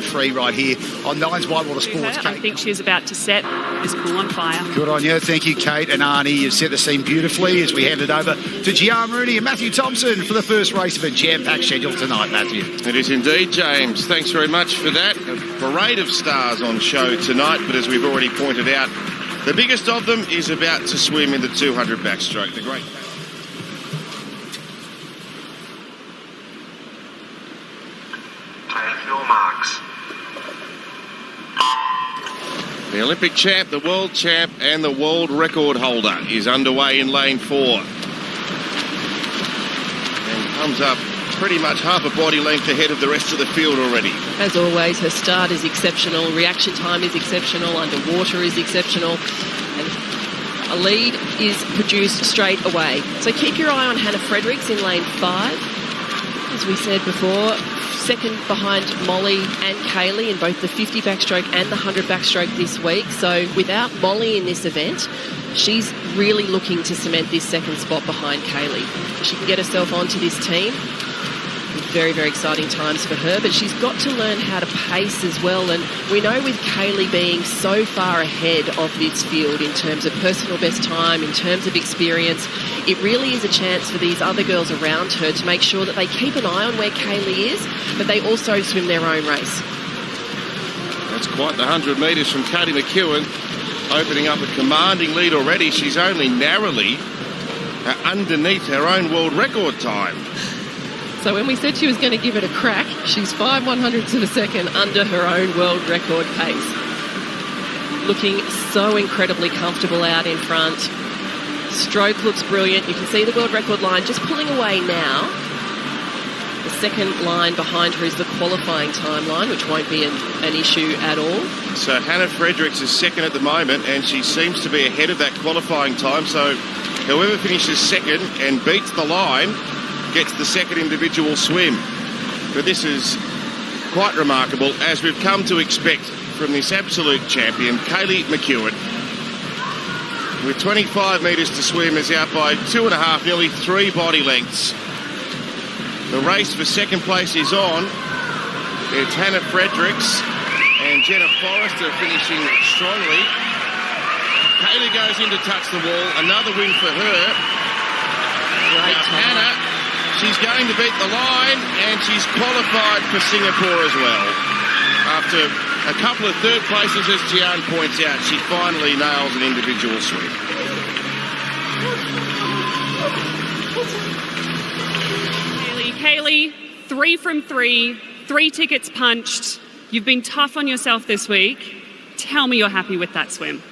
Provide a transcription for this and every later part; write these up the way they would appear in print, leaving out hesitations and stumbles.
from 3 right here on Nine's Whitewater Sports. I think she's about to set this pool on fire. Good on you. Thank you, Kate and Arnie. You've set the scene beautifully as we hand it over to Gian Rooney and Matthew Thompson for the first race of a jam-packed schedule tonight, Matthew. It is indeed, James. Thanks very much for that. A parade of stars on show tonight, but as we've already pointed out, the biggest of them is about to swim in the 200 backstroke. The great... Take your marks. The Olympic champ, the world champ, and the world record holder is underway in lane 4. And comes up pretty much half a body length ahead of the rest of the field already. As always, her start is exceptional, reaction time is exceptional, underwater is exceptional, and a lead is produced straight away. So keep your eye on Hannah Fredericks in lane 5. As we said before, second behind Molly and Kaylee in both the 50 backstroke and the 100 backstroke this week. So without Molly in this event, she's really looking to cement this second spot behind Kaylee. She can get herself onto this team. Very, very exciting times for her, but she's got to learn how to pace as well. And we know with Kaylee being so far ahead of this field in terms of personal best time, in terms of experience, it really is a chance for these other girls around her to make sure that they keep an eye on where Kaylee is, but they also swim their own race. That's quite the 100 metres from Katie McEwen, opening up a commanding lead already. She's only narrowly underneath her own world record time. So when we said she was going to give it a crack, she's 5 100ths of a second under her own world record pace. Looking so incredibly comfortable out in front. Stroke looks brilliant. You can see the world record line just pulling away now. The second line behind her is the qualifying timeline, which won't be an issue at all. So Hannah Fredericks is second at the moment, and she seems to be ahead of that qualifying time. So whoever finishes second and beats the line gets the second individual swim. But this is quite remarkable, as we've come to expect from this absolute champion, Kaylee McEwen. With 25 metres to swim, is out by 2.5, nearly 3 body lengths. The race for second place is on. It's Hannah Fredericks and Jenna Forrester finishing strongly. Kaylee goes in to touch the wall. Another win for her. Great now, Hannah, she's going to beat the line, and she's qualified for Singapore as well. After a couple of third places, as Gian points out, she finally nails an individual swim. Kaylee, 3 from 3, 3 tickets punched. You've been tough on yourself this week. Tell me you're happy with that swim.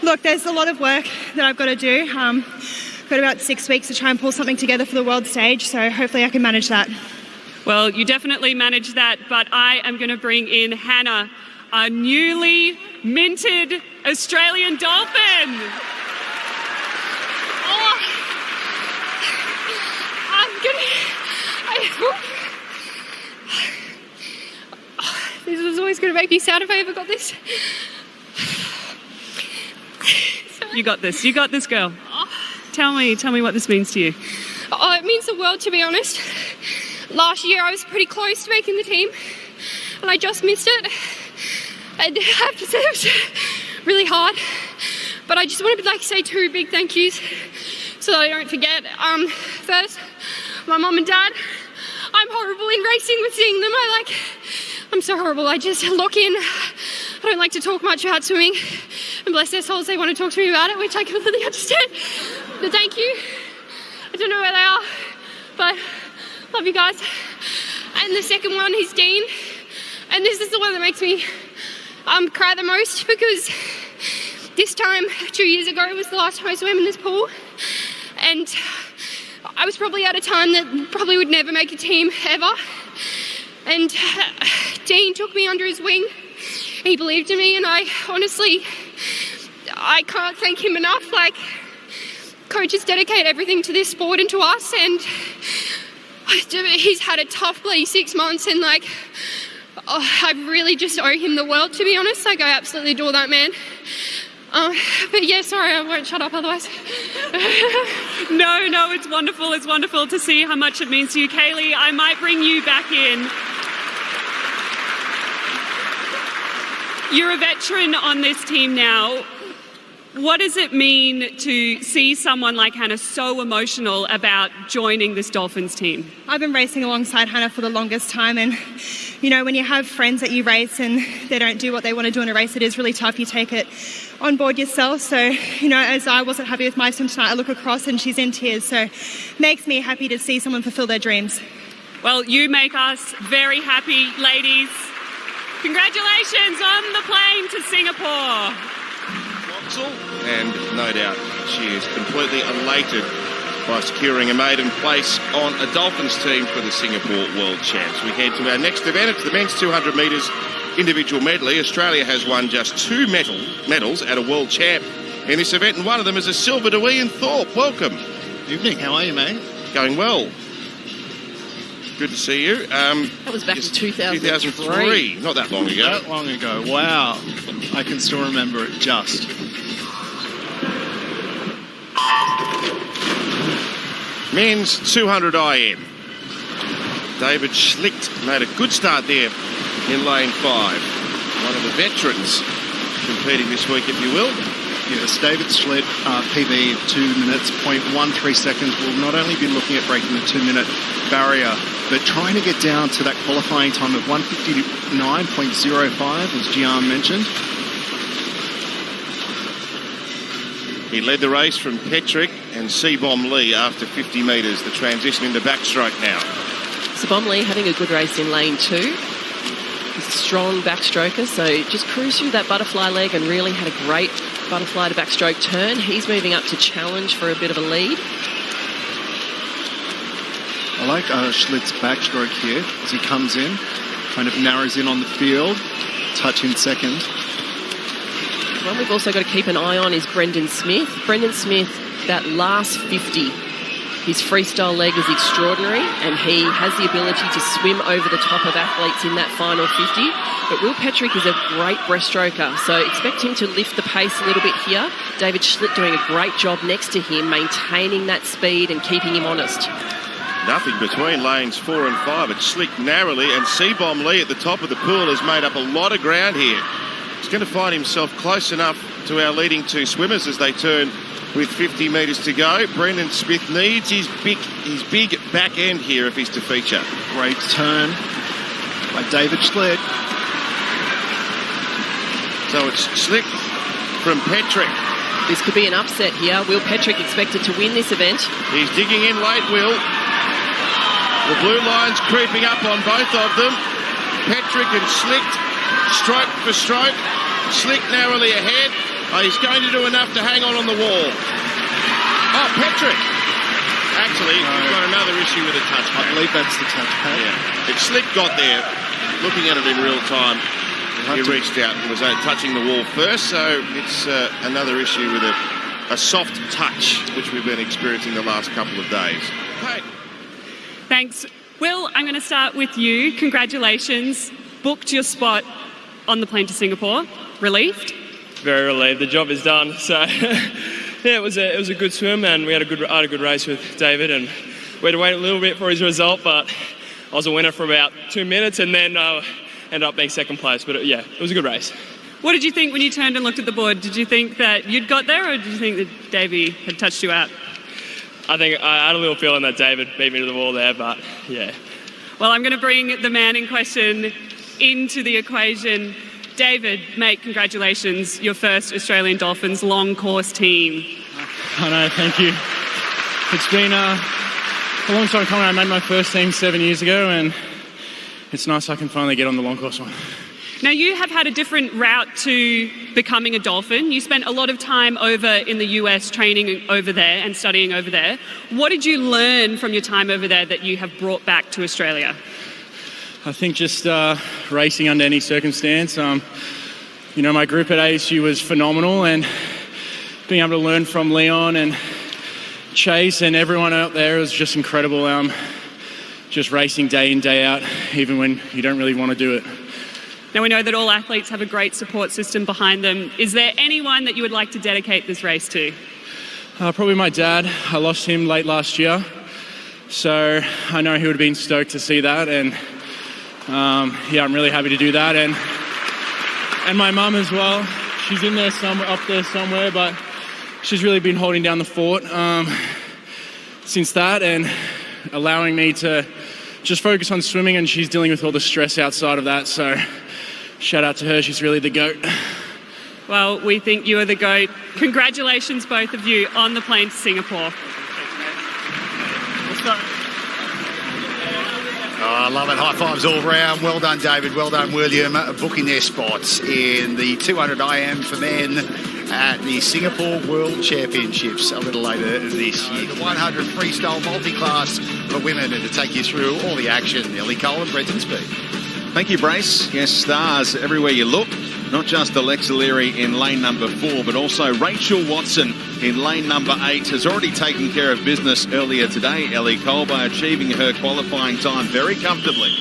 Look, there's a lot of work that I've got to do. Got about 6 weeks to try and pull something together for the world stage, so hopefully I can manage that. Well, you definitely managed that, but I am going to bring in Hannah, a newly minted Australian Dolphin. Oh, this was always going to make me sad if I ever got this. You got this. You got this, girl. Tell me what this means to you. Oh, it means the world, to be honest. Last year I was pretty close to making the team, and I just missed it. And I have to say it was really hard. But I just wanted to say 2 big thank yous so that I don't forget. First, my mum and dad. I'm horrible in racing with seeing them. I'm so horrible. I just lock in. I don't like to talk much about swimming. And bless their souls, they want to talk to me about it, which I completely understand. But thank you. I don't know where they are, but love you guys. And the second one is Dean. And this is the one that makes me cry the most, because this time 2 years ago was the last time I swam in this pool. And I was probably at a time that probably would never make a team ever. And Dean took me under his wing. He believed in me, and I can't thank him enough. Coaches dedicate everything to this sport and to us, and he's had a tough bloody 6 months, and I really just owe him the world, to be honest. I absolutely adore that man. But yeah, sorry, I won't shut up otherwise. No, it's wonderful. It's wonderful to see how much it means to you. Kaylee, I might bring you back in. You're a veteran on this team now. What does it mean to see someone like Hannah so emotional about joining this Dolphins team? I've been racing alongside Hannah for the longest time, and you know, when you have friends that you race and they don't do what they want to do in a race, it is really tough. You take it on board yourself. So, you know, as I wasn't happy with my swim tonight, I look across and she's in tears. So it makes me happy to see someone fulfill their dreams. Well, you make us very happy, ladies. Congratulations on the plane to Singapore. And no doubt she is completely elated by securing a maiden place on a Dolphins team for the Singapore World Champs. We head to our next event. It's the men's 200 metres individual medley. Australia has won just 2 medals at a World Champ in this event, and one of them is a silver to Ian Thorpe. Welcome. Evening, how are you, mate? Going well. Good to see you. That was back in 2003. 2003, not that long ago. That long ago, wow. I can still remember it just. Men's 200 IM. David Schlicht made a good start there in lane 5. One of the veterans competing this week, if you will. Yes, David Schlicht, PB of 2 minutes, 0.13 seconds. Will not only be looking at breaking the 2-minute barrier, but trying to get down to that qualifying time of 1:59.05, as Gian mentioned. He led the race from Petrick and Seabom Lee after 50 metres. The transition into backstroke now. Seabom Lee having a good race in lane 2. He's a strong backstroker, so just cruised through that butterfly leg and really had a great butterfly to backstroke turn. He's moving up to challenge for a bit of a lead. I like Schlitt's backstroke here as he comes in, kind of narrows in on the field, touch in second. One we've also got to keep an eye on is Brendan Smith. Brendan Smith, that last 50, his freestyle leg is extraordinary and he has the ability to swim over the top of athletes in that final 50. But Will Petrick is a great breaststroker, so expect him to lift the pace a little bit here. David Schlitt doing a great job next to him, maintaining that speed and keeping him honest. Nothing between lanes 4 and 5. It's Schlick narrowly, and Seabom Lee at the top of the pool has made up a lot of ground here. He's going to find himself close enough to our leading 2 swimmers as they turn with 50 metres to go. Brendan Smith needs his big back end here if he's to feature. Great turn by David Schlitt. So it's Schlick from Petrick. This could be an upset here. Will Petrick expected to win this event? He's digging in late, Will. The blue line's creeping up on both of them. Petrick and Schlick, stroke for stroke. Schlick narrowly ahead. He's going to do enough to hang on the wall. Oh, Petrick. Actually, he's got another issue with a touchpad. I believe that's the touchpad. Yeah. If Schlick got there, looking at it in real time, he reached out and was touching the wall first, so it's another issue with a soft touch, which we've been experiencing the last couple of days. Hey. Thanks. Will, I'm going to start with you. Congratulations. Booked your spot on the plane to Singapore. Relieved? Very relieved. The job is done. So, yeah, it was a good swim, and we had a good race with David, and we had to wait a little bit for his result, but I was a winner for about 2 minutes, and then ended up being second place. But yeah, it was a good race. What did you think when you turned and looked at the board? Did you think that you'd got there, or did you think that Davey had touched you out? I think I had a little feeling that David beat me to the wall there, but yeah. Well, I'm going to bring the man in question into the equation. David, mate, congratulations. Your first Australian Dolphins long course team. I know, thank you. It's been a long time coming. I made my first team 7 years ago, and it's nice I can finally get on the long course one. Now, you have had a different route to becoming a Dolphin. You spent a lot of time over in the US training over there and studying over there. What did you learn from your time over there that you have brought back to Australia? I think just racing under any circumstance. My group at ASU was phenomenal, and being able to learn from Leon and Chase and everyone out there was just incredible. Just racing day in, day out, even when you don't really want to do it. Now, we know that all athletes have a great support system behind them. Is there anyone that you would like to dedicate this race to? Probably my dad. I lost him late last year, so I know he would have been stoked to see that, and I'm really happy to do that. And and my mum as well. She's in there up there somewhere, but she's really been holding down the fort since that and allowing me to just focus on swimming, and she's dealing with all the stress outside of that. So shout out to her. She's really the GOAT. Well, we think you are the GOAT. Congratulations, both of you, on the plane to Singapore. I love it. High fives all round. Well done, David. Well done, William. Booking their spots in the 200 IM for men at the Singapore World Championships a little later this year. The 100 freestyle multi-class for women, and to take you through all the action, Ellie Cole and Brenton Speed. Thank you, Brace. Yes, stars everywhere you look. Not just Alexa Leary in lane number 4, but also Rachel Watson in lane number 8 has already taken care of business earlier today, Ellie Cole, by achieving her qualifying time very comfortably.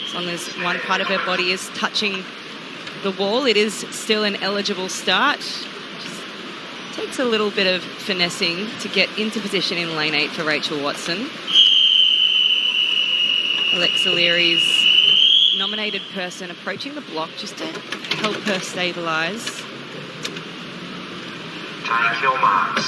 As long as one part of her body is touching the wall, it is still an eligible start. Just takes a little bit of finessing to get into position in lane 8 for Rachel Watson. Alexa Leary's nominated person approaching the block just to help her stabilise. Take your marks.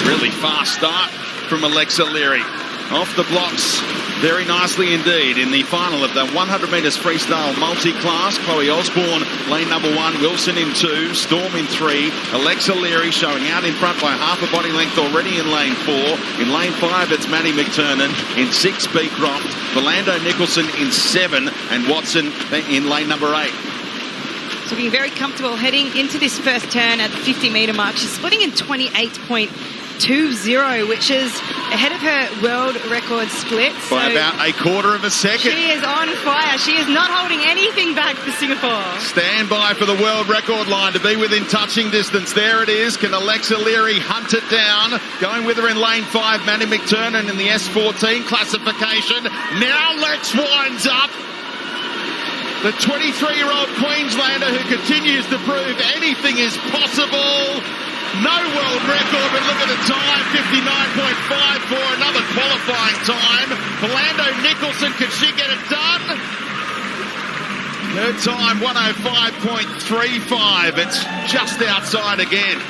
Really fast start from Alexa Leary. Off the blocks very nicely indeed in the final of the 100 metres freestyle multi-class. Chloe Osborne, lane number 1, Wilson in 2, Storm in 3, Alexa Leary showing out in front by half a body length already in lane 4. In lane 5, it's Maddie McTurnan. In 6, Beecroft, Philando Nicholson in 7, and Watson in lane number 8. So being very comfortable heading into this first turn at the 50-metre mark. She's splitting in 28.20, which is ahead of her world record split. By about a quarter of a second. She is on fire. She is not holding anything back for Singapore. Stand by for the world record line to be within touching distance. There it is. Can Alexa Leary hunt it down? Going with her in lane 5, Maddie McTurnan in the S14 classification. Now Lex winds up. The 23-year-old Queenslander who continues to prove anything is possible. No world record, but look at the time, 59.54, another qualifying time. Philando Nicholson, can she get it done? Her time, 105.35. It's just outside again.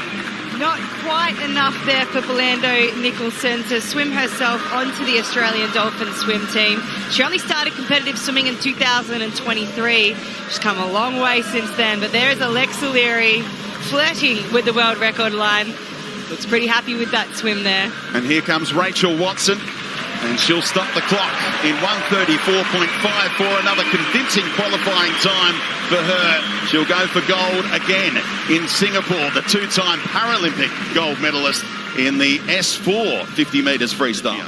Not quite enough there for Philando Nicholson to swim herself onto the Australian Dolphin swim team. She only started competitive swimming in 2023. She's come a long way since then, but there is Alexa Leary flirting with the world record line. Looks pretty happy with that swim there. And here comes Rachel Watson, and she'll stop the clock in 134.54. Another convincing qualifying time for her. She'll go for gold again in Singapore, the 2-time Paralympic gold medalist in the S4 50 metres freestyle.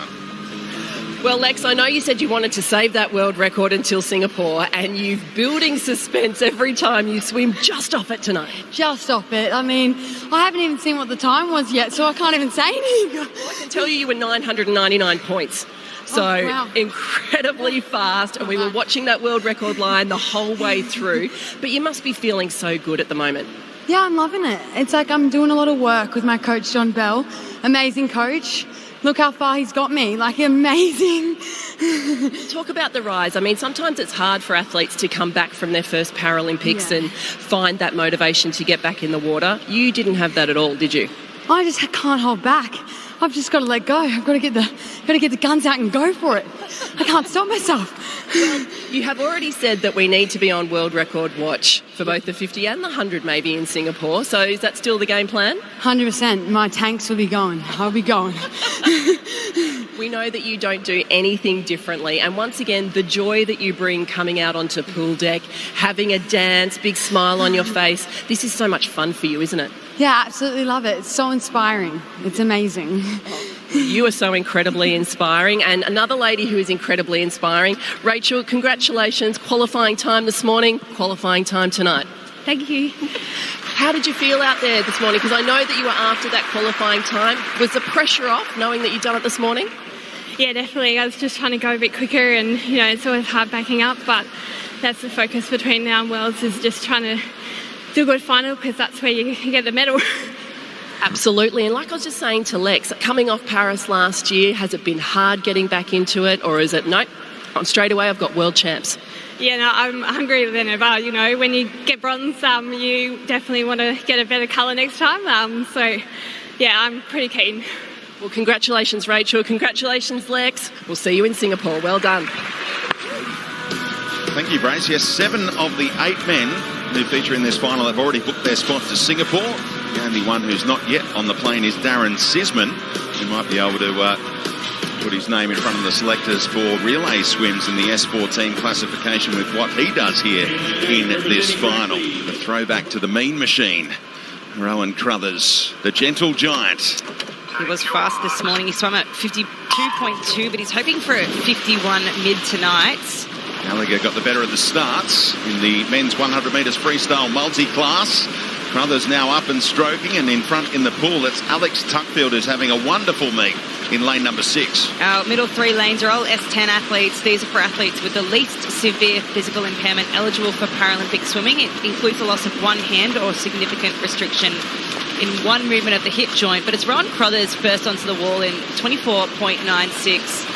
Well, Lex, I know you said you wanted to save that world record until Singapore, and you're building suspense every time you swim just off it tonight. Just off it. I mean, I haven't even seen what the time was yet, so I can't even say anything. I can tell you were 999 points. So wow. Incredibly fast, and we were watching that world record line the whole way through. But you must be feeling so good at the moment. Yeah, I'm loving it. It's like I'm doing a lot of work with my coach, John Bell. Amazing coach. Look how far he's got me, like amazing. Talk about the rise. I mean, sometimes it's hard for athletes to come back from their first Paralympics and find that motivation to get back in the water. You didn't have that at all, did you? I just can't hold back. I've just got to let go. I've got to get the guns out and go for it. I can't stop myself. Well, you have already said that we need to be on world record watch for both the 50 and the 100 maybe in Singapore. So is that still the game plan? 100%. My tanks will be going. I'll be going. We know that you don't do anything differently. And once again, the joy that you bring coming out onto pool deck, having a dance, big smile on your face. This is so much fun for you, isn't it? Yeah, absolutely love it. It's so inspiring. It's amazing. You are so incredibly inspiring. And another lady who is incredibly inspiring, Rachel, congratulations. Qualifying time this morning, qualifying time tonight. Thank you. How did you feel out there this morning? Because I know that you were after that qualifying time. Was the pressure off knowing that you'd done it this morning? Yeah, definitely. I was just trying to go a bit quicker, and it's always hard backing up, but that's the focus between now and Worlds, is just trying to do a good final, because that's where you can get the medal. Absolutely. And like I was just saying to Lex, coming off Paris last year, has it been hard getting back into it, or is it nope? Straight away, I've got world champs. Yeah, no, I'm hungrier than ever. You know, when you get bronze, you definitely want to get a better colour next time. So, yeah, I'm pretty keen. Well, congratulations, Rachel. Congratulations, Lex. We'll see you in Singapore. Well done. Thank you, Brace. Yes, 7 of the 8 men who feature in this final have already booked their spot to Singapore. The only one who's not yet on the plane is Darren Sisman, who might be able to put his name in front of the selectors for relay swims in the S14 classification with what he does here in this final. The throwback to the mean machine, Rowan Crothers, the gentle giant. He was fast this morning. He swam at 52.2, but he's hoping for a 51 mid tonight. Gallagher got the better of the starts in the men's 100 metres freestyle multi-class. Crothers now up and stroking, and in front in the pool, it's Alex Tuckfield who's having a wonderful meet in lane number 6. Our middle 3 lanes are all S10 athletes. These are for athletes with the least severe physical impairment eligible for Paralympic swimming. It includes the loss of one hand or significant restriction in one movement of the hip joint. But it's Rowan Crothers first onto the wall in 24.96.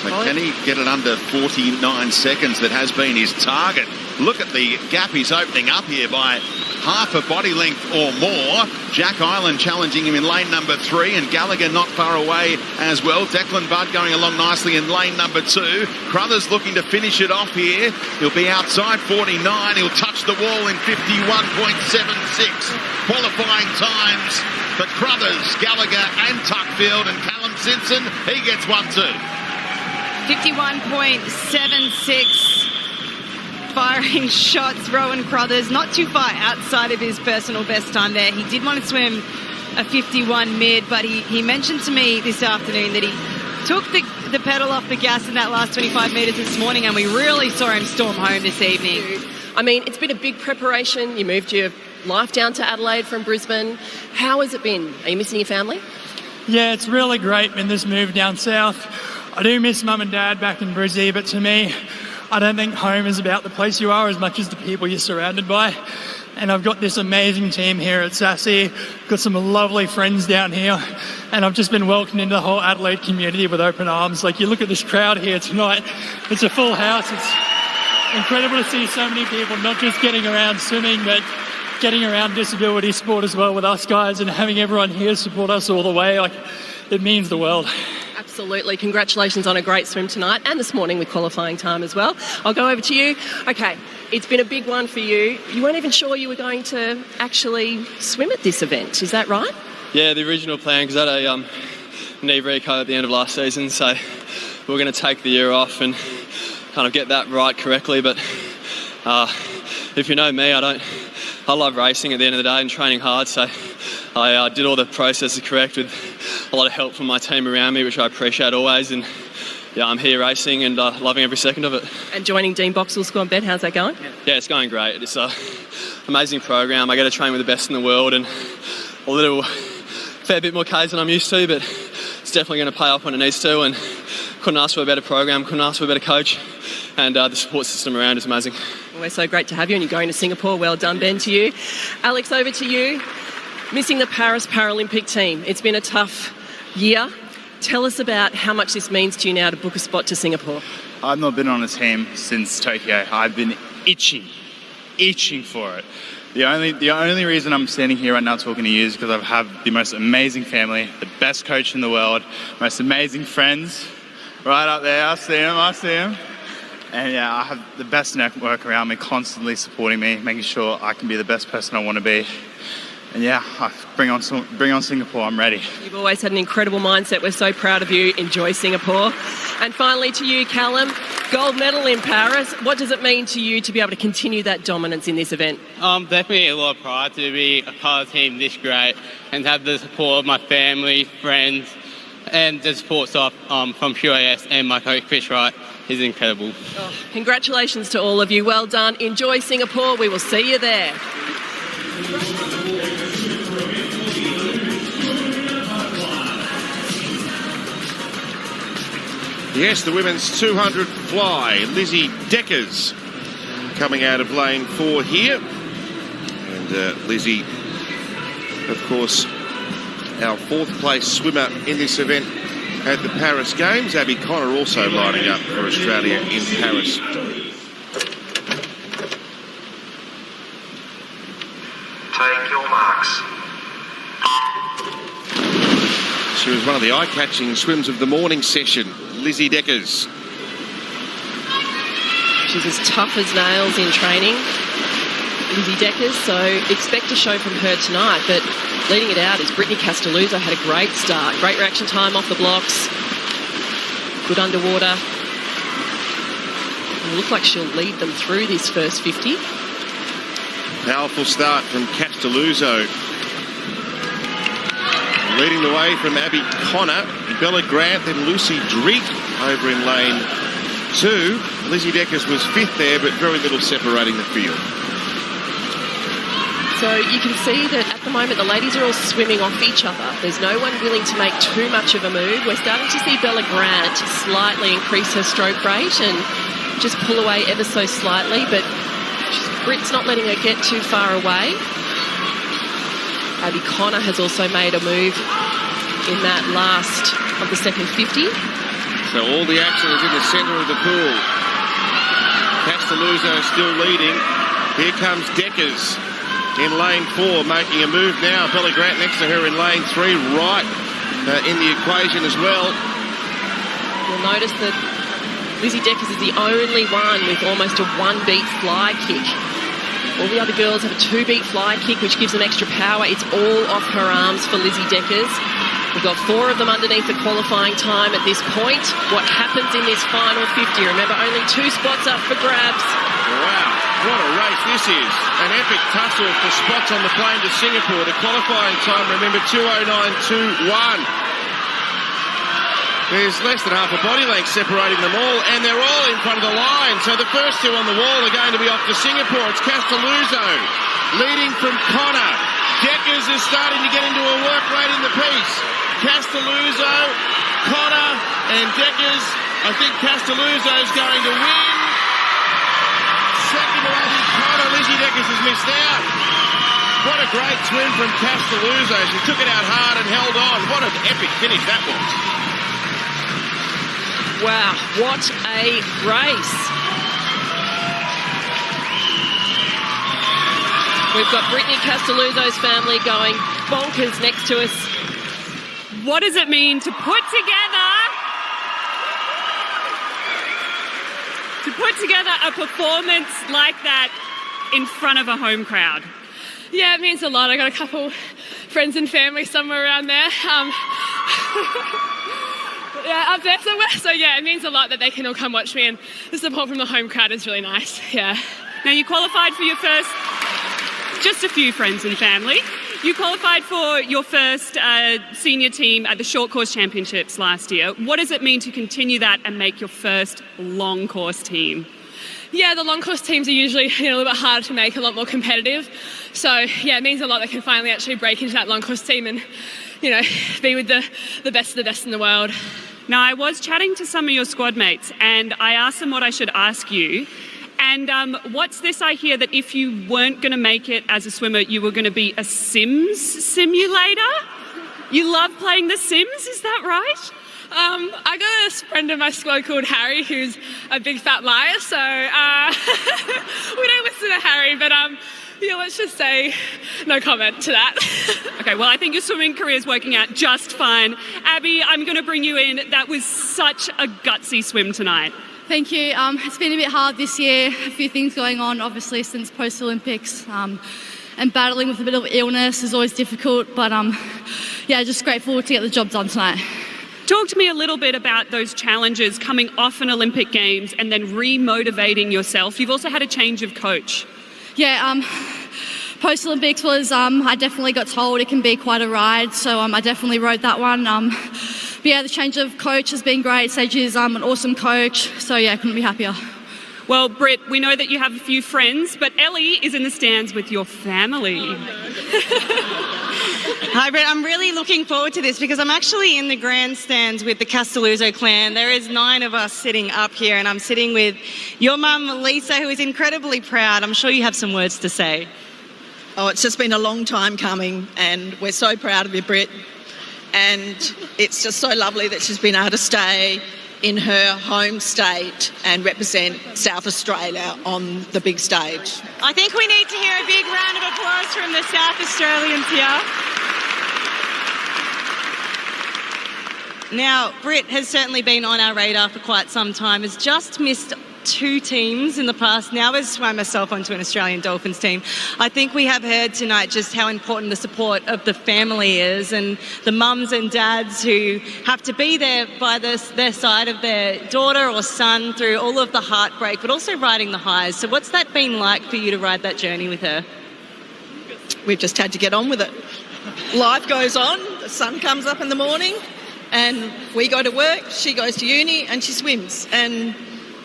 So can he get it under 49 seconds? That has been his target. Look at the gap he's opening up here by half a body length or more. Jack Island challenging him in lane number 3, and Gallagher not far away as well. Declan Budd going along nicely in lane number 2. Crothers looking to finish it off here. He'll be outside 49. He'll touch the wall in 51.76. Qualifying times for Crothers, Gallagher and Tuckfield, and Callum Simpson, he gets 1 too. 51.76 firing shots. Rowan Crothers not too far outside of his personal best time there. He did want to swim a 51 mid, but he mentioned to me this afternoon that he took the pedal off the gas in that last 25 metres this morning, and we really saw him storm home this evening. I mean, it's been a big preparation. You moved your life down to Adelaide from Brisbane. How has it been? Are you missing your family? Yeah, it's really great in this move down south. I do miss Mum and Dad back in Brizzy, but to me, I don't think home is about the place you are as much as the people you're surrounded by. And I've got this amazing team here at Sassy, got some lovely friends down here, and I've just been welcomed into the whole Adelaide community with open arms. Like, you look at this crowd here tonight, it's a full house. It's incredible to see so many people not just getting around swimming, but getting around disability sport as well with us guys, and having everyone here support us all the way. Like, it means the world. Absolutely. Congratulations on a great swim tonight and this morning with qualifying time as well. I'll go over to you. Okay, it's been a big one for you. You weren't even sure you were going to actually swim at this event. Is that right? Yeah, the original plan, because I had a knee reco at the end of last season, so we're going to take the year off and kind of get that right correctly. But if you know me, I love racing at the end of the day and training hard, so I did all the processes correct with a lot of help from my team around me, which I appreciate always. And yeah, I'm here racing and loving every second of it. And joining Dean Boxall's squad, Ben, how's that going? Yeah, it's going great. It's an amazing program. I get to train with the best in the world, and a fair bit more Ks than I'm used to, but it's definitely going to pay off when it needs to. And couldn't ask for a better program, couldn't ask for a better coach, and the support system around is amazing. Well, we're so great to have you, and you're going to Singapore. Well done, Ben, to you. Alex, over to you. Missing the Paris Paralympic team. It's been a tough year. Tell us about how much this means to you now to book a spot to Singapore. I've not been on a team since Tokyo. I've been itching for it. The only reason I'm standing here right now talking to you is because I have the most amazing family, the best coach in the world, most amazing friends right up there. I see them. And yeah, I have the best network around me, constantly supporting me, making sure I can be the best person I want to be. And yeah, bring on Singapore, I'm ready. You've always had an incredible mindset. We're so proud of you. Enjoy Singapore. And finally to you, Callum, gold medal in Paris. What does it mean to you to be able to continue that dominance in this event? Definitely a lot of pride to be a part of a team this great and have the support of my family, friends, and the support staff from QAS and my coach Chris Wright is incredible. Oh, congratulations to all of you. Well done. Enjoy Singapore. We will see you there. Yes, the women's 200 fly. Lizzie Deckers coming out of lane 4 here. And Lizzie, of course, our 4th place swimmer in this event at the Paris Games. Abby Connor also lining up for Australia in Paris. Take your marks. She was one of the eye-catching swims of the morning session, Lizzie Deckers. She's as tough as nails in training, Lizzie Deckers, so expect a show from her tonight. But leading it out is Brittany Castelluzzo. Had a great start, great reaction time off the blocks, good underwater. It'll look like she'll lead them through this first 50. Powerful start from Castelluzzo. Leading the way from Abby Connor, Bella Grant, then Lucy Drigg over in lane 2. Lizzie Deckers was 5th there, but very little separating the field. So you can see that at the moment the ladies are all swimming off each other. There's no one willing to make too much of a move. We're starting to see Bella Grant slightly increase her stroke rate and just pull away ever so slightly, but Britt's not letting her get too far away. Abby Connor has also made a move in that last of the second 50. So all the action is in the centre of the pool. Castelluzzo still leading. Here comes Deckers in lane 4, making a move now. Bella Grant next to her in lane 3, right in the equation as well. You'll notice that Lizzie Deckers is the only one with almost a 1-beat fly kick. All the other girls have a 2-beat fly kick, which gives them extra power. It's all off her arms for Lizzie Deckers. We've got 4 of them underneath the qualifying time at this point. What happens in this final 50? Remember, only 2 spots up for grabs. Wow, what a race this is. An epic tussle for spots on the plane to Singapore. The qualifying time, remember, 2:09.21. There's less than half a body length separating them all, and they're all in front of the line. So the first 2 on the wall are going to be off to Singapore. It's Castelluzzo leading from Connor. Deckers is starting to get into a work rate in the piece. Castelluzzo, Connor, and Deckers. I think Castelluzzo is going to win. Second to Abby Connor. Lizzie Deckers has missed out. What a great swim from Castelluzzo. She took it out hard and held on. What an epic finish that was. Wow, what a race. We've got Brittany Castelluzzo's family going bonkers next to us. What does it mean to put together a performance like that in front of a home crowd? Yeah, it means a lot. I got a couple friends and family somewhere around there. Yeah, up there somewhere. So yeah, it means a lot that they can all come watch me, and the support from the home crowd is really nice. Yeah. Now you qualified for your first, just a few friends and family. You qualified for your first senior team at the Short Course Championships last year. What does it mean to continue that and make your first long course team? Yeah, the long course teams are usually a little bit harder to make, a lot more competitive. So yeah, it means a lot that I can finally actually break into that long course team and be with the best of the best in the world. Now, I was chatting to some of your squad mates and I asked them what I should ask you. And what's this I hear that if you weren't going to make it as a swimmer, you were going to be a Sims simulator? You love playing The Sims, is that right? I got a friend of my squad called Harry, who's a big fat liar, so we don't listen to Harry, but let's just say no comment to that. Okay, well, I think your swimming career is working out just fine. Abby, I'm going to bring you in. That was such a gutsy swim tonight. Thank you. It's been a bit hard this year. A few things going on, obviously, since post-Olympics. And battling with a bit of illness is always difficult. But, just grateful to get the job done tonight. Talk to me a little bit about those challenges coming off an Olympic Games and then re-motivating yourself. You've also had a change of coach. Yeah, post-Olympics was, I definitely got told it can be quite a ride. So I definitely rode that one. But yeah, the change of coach has been great. Sage is an awesome coach. So yeah, couldn't be happier. Well, Britt, we know that you have a few friends, but Ellie is in the stands with your family. Hi, Britt. I'm really looking forward to this because I'm actually in the grandstands with the Castelluzzo clan. There is 9 of us sitting up here, and I'm sitting with your mum, Lisa, who is incredibly proud. I'm sure you have some words to say. Oh, it's just been a long time coming, and we're so proud of you, Britt. and it's just so lovely that she's been able to stay in her home state and represent South Australia on the big stage. I think we need to hear a big round of applause from the South Australians here. Now, Britt has certainly been on our radar for quite some time, has just missed 2 teams in the past, now has swam herself onto an Australian Dolphins team. I think we have heard tonight just how important the support of the family is, and the mums and dads who have to be there by their side of their daughter or son through all of the heartbreak, but also riding the highs. So what's that been like for you to ride that journey with her? We've just had to get on with it. Life goes on, the sun comes up in the morning, and we go to work, she goes to uni, and she swims. And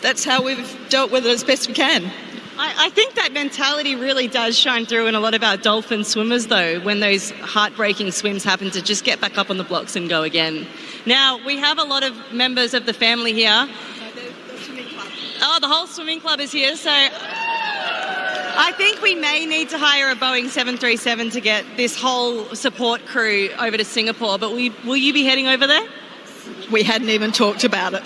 that's how we've dealt with it as best we can. I think that mentality really does shine through in a lot of our dolphin swimmers, though, when those heartbreaking swims happen, to just get back up on the blocks and go again. Now, we have a lot of members of the family here. The swimming club. Oh, the whole swimming club is here, so I think we may need to hire a Boeing 737 to get this whole support crew over to Singapore, but will you be heading over there? We hadn't even talked about it.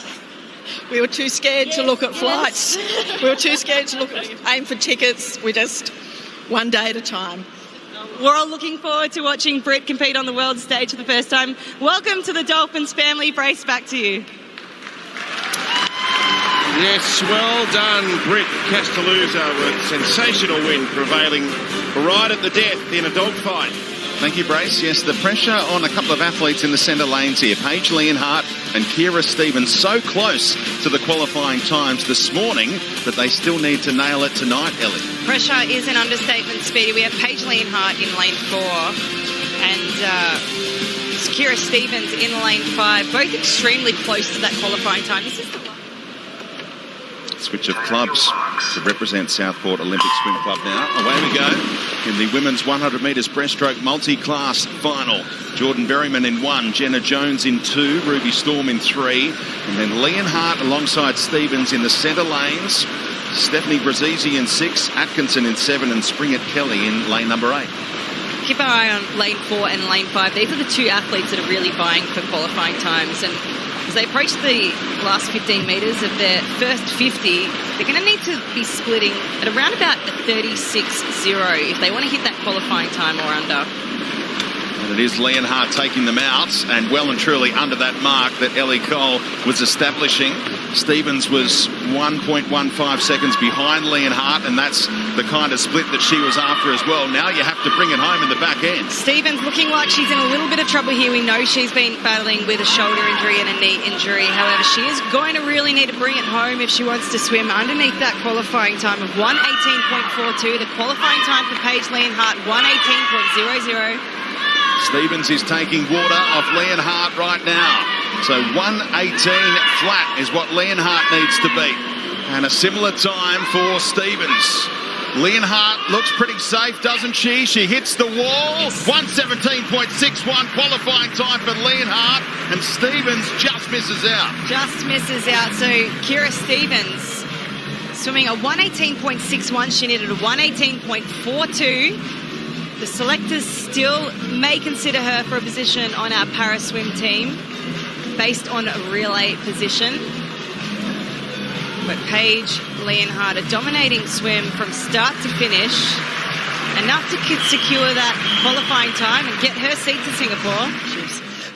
We were too scared to look at flights. We were too scared to aim for tickets. We just, one day at a time. We're all looking forward to watching Britt compete on the world stage for the first time. Welcome to the Dolphins family. Brace, back to you. Yes, well done, Britt Castelluzzo, with sensational win prevailing right at the death in a dogfight. Thank you, Brace. Yes, the pressure on a couple of athletes in the centre lanes here. Paige Leonhardt and Kira Stevens so close to the qualifying times this morning that they still need to nail it tonight, Ellie. Pressure is an understatement, Speedy. We have Paige Leonhardt in lane 4 and Kira Stevens in lane 5, both extremely close to that qualifying time. This is the Switch of clubs to represent Southport Olympic Swim Club now. Away we go in the women's 100 metres breaststroke multi-class final. Jordan Berryman in 1, Jenna Jones in 2, Ruby Storm in 3, and then Leonhardt alongside Stevens in the centre lanes. Stephanie Brazisi in 6, Atkinson in 7, and Springett Kelly in lane number 8. Keep our eye on lane 4 and lane 5. These are the 2 athletes that are really vying for qualifying times, and as they approach the last 15 metres of their first 50, they're going to need to be splitting at around about a 36.0 if they want to hit that qualifying time or under. And it is Leonhardt taking them out, and well and truly under that mark that Ellie Cole was establishing. Stevens was 1.15 seconds behind Leonhardt, and that's the kind of split that she was after as well. Now you have to bring it home in the back end. Stevens looking like she's in a little bit of trouble here. We know she's been battling with a shoulder injury and a knee injury. However, she is going to really need to bring it home if she wants to swim underneath that qualifying time of 1:18.42. The qualifying time for Paige Leonhardt, 1:18.00. Stevens is taking water off Leonhardt right now. So 1:18 flat is what Leonhardt needs to beat. And a similar time for Stevens. Leonhardt looks pretty safe, doesn't she? She hits the wall. 1:17.61 qualifying time for Leonhardt. And Stevens just misses out. Just misses out. So Kira Stevens swimming a 1:18.61. She needed a 1:18.42. The selectors still may consider her for a position on our para swim team based on a relay position. But Paige Leonhardt, a dominating swim from start to finish, enough to secure that qualifying time and get her seat to Singapore.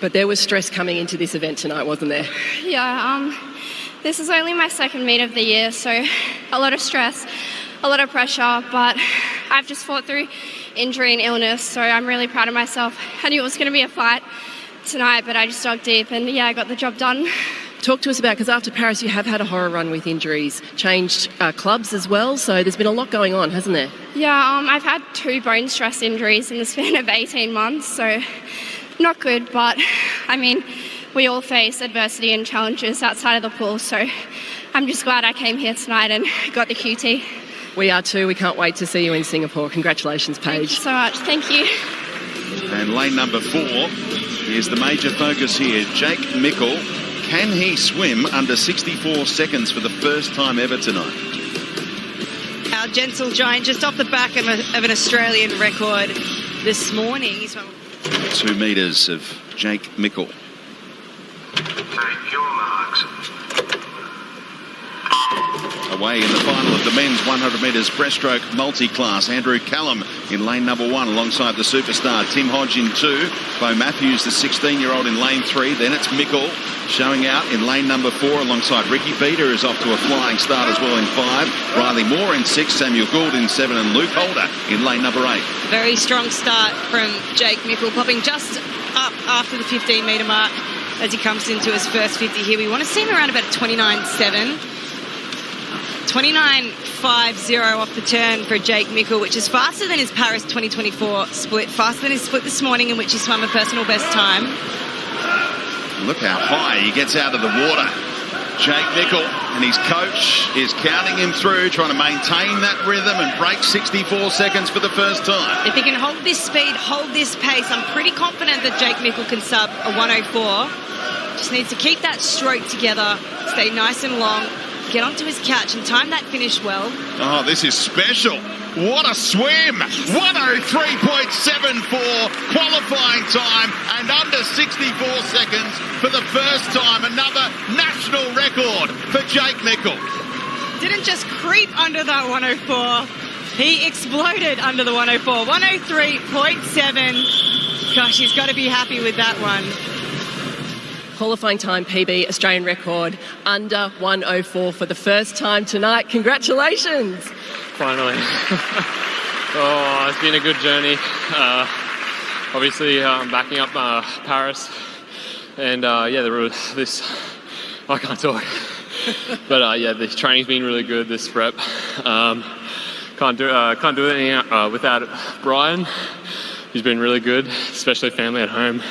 But there was stress coming into this event tonight, wasn't there? Yeah, this is only my second meet of the year, so a lot of stress, a lot of pressure, but I've just fought through injury and illness, so I'm really proud of myself. I knew it was going to be a fight tonight, but I just dug deep and I got the job done. Talk to us about, because after Paris you have had a horror run with injuries, changed clubs as well, so there's been a lot going on, hasn't there? Yeah, I've had 2 bone stress injuries in the span of 18 months, so not good, but I mean, we all face adversity and challenges outside of the pool, so I'm just glad I came here tonight and got the QT. We are too. We can't wait to see you in Singapore. Congratulations, Paige. Thank you so much. Thank you. And lane number 4 is the major focus here. Jake Mickle. Can he swim under 64 seconds for the first time ever tonight? Our gentle giant just off the back of an Australian record this morning. He swam 2 metres of Jake Mickle. Take your marks. Away in the final of the men's 100 metres breaststroke multi-class. Andrew Callum in lane number 1 alongside the superstar Tim Hodge in 2. Bo Matthews, the 16-year-old, in lane 3. Then it's Mickle showing out in lane number 4 alongside Ricky Beater, is off to a flying start as well in 5. Riley Moore in 6. Samuel Gould in 7. And Luke Holder in lane number 8. Very strong start from Jake Mickle, popping just up after the 15-metre mark as he comes into his first 50 here. We want to see him around about 29.7. 29.50 off the turn for Jake Mickle, which is faster than his Paris 2024 split, faster than his split this morning in which he swam a personal best time. Look how high he gets out of the water. Jake Mickle and his coach is counting him through, trying to maintain that rhythm and break 64 seconds for the first time. If he can hold this speed, hold this pace, I'm pretty confident that Jake Mickle can sub a 104. Just needs to keep that stroke together, stay nice and long, get onto his catch and time that finish well. Oh, this is special. What a swim! 103.74 qualifying time and under 64 seconds for the first time. Another national record for Jake Mickle. Didn't just creep under that 104. He exploded under the 104. 103.7. Gosh, he's got to be happy with that one. Qualifying time PB, Australian record, under 104 for the first time tonight. Congratulations. Finally. Oh, it's been a good journey. Obviously, I'm backing up Paris. And yeah, there was this... I can't talk. But yeah, the training's been really good, this prep. Can't do anything without Brian. He's been really good, especially family at home.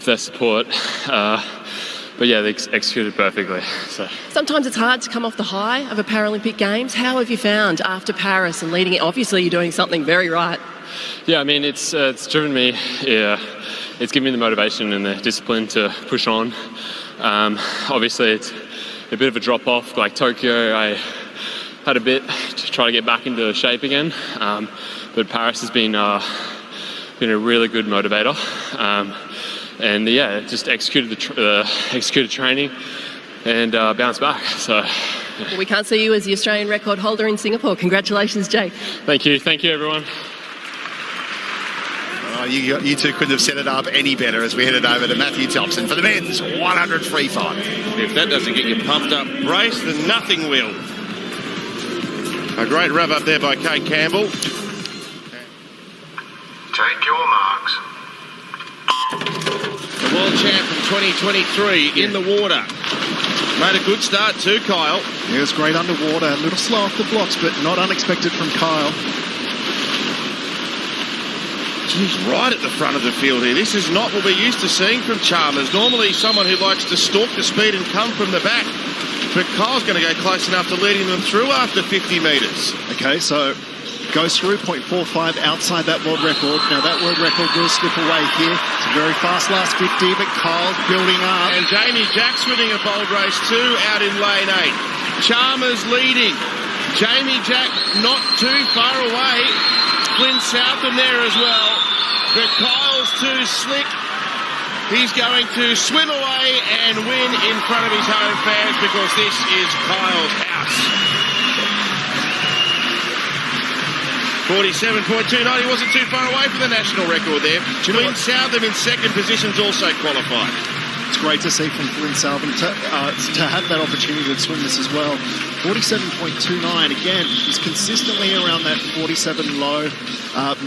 Their support, but yeah, they executed perfectly. So sometimes it's hard to come off the high of a Paralympic Games. How have you found after Paris and leading it? Obviously, you're doing something very right. Yeah, I mean, it's driven me. Yeah, it's given me the motivation and the discipline to push on. Obviously, it's a bit of a drop off. Like Tokyo, I had a bit to try to get back into shape again, but Paris has been a really good motivator. And yeah, just executed training and bounced back. So well, we can't see you as the Australian record holder in Singapore. Congratulations, Jake. Thank you, everyone. You two couldn't have set it up any better as we headed over to Matthew Thompson for the men's 100 free fall. If that doesn't get you pumped up, Brace, then nothing will. A great rev up there by Kate Campbell. Take your marks. The world champ from 2023 in the water. Made a good start too, Kyle. It was great underwater, a little slow off the blocks, but not unexpected from Kyle. He's right at the front of the field here. This is not what we're used to seeing from Chalmers. Normally someone who likes to stalk the speed and come from the back. But Kyle's going to go close enough to leading them through after 50 metres. Okay, so goes through 0.45 outside that world record. Now that world record will slip away here. It's a very fast last 50, but Kyle's building up. And Jamie Jack swimming a bold race too out in lane 8. Chalmers leading. Jamie Jack not too far away. Flynn Southam there as well. But Kyle's too slick. He's going to swim away and win in front of his home fans because this is Kyle's house. 47.29. He wasn't too far away from the national record there. Flynn Southam in second position's also qualified. It's great to see from Flynn Southam to have that opportunity to swim this as well. 47.29, again, is consistently around that 47 low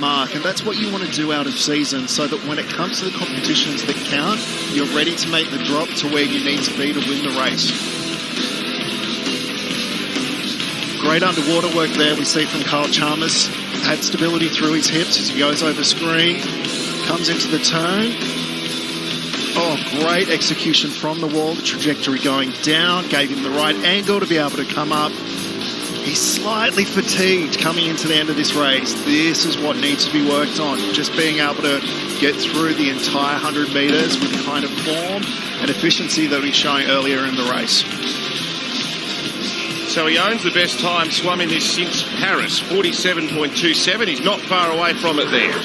mark, and that's what you want to do out of season so that when it comes to the competitions that count, you're ready to make the drop to where you need to be to win the race. Great underwater work there we see from Kyle Chalmers. Had stability through his hips as he goes over screen, comes into the turn. Oh, great execution from the wall. The trajectory going down, gave him the right angle to be able to come up. He's slightly fatigued coming into the end of this race. This is what needs to be worked on. Just being able to get through the entire 100 metres with the kind of form and efficiency that he's showing earlier in the race. So he owns the best time swum in this since Paris, 47.27. He's not far away from it there.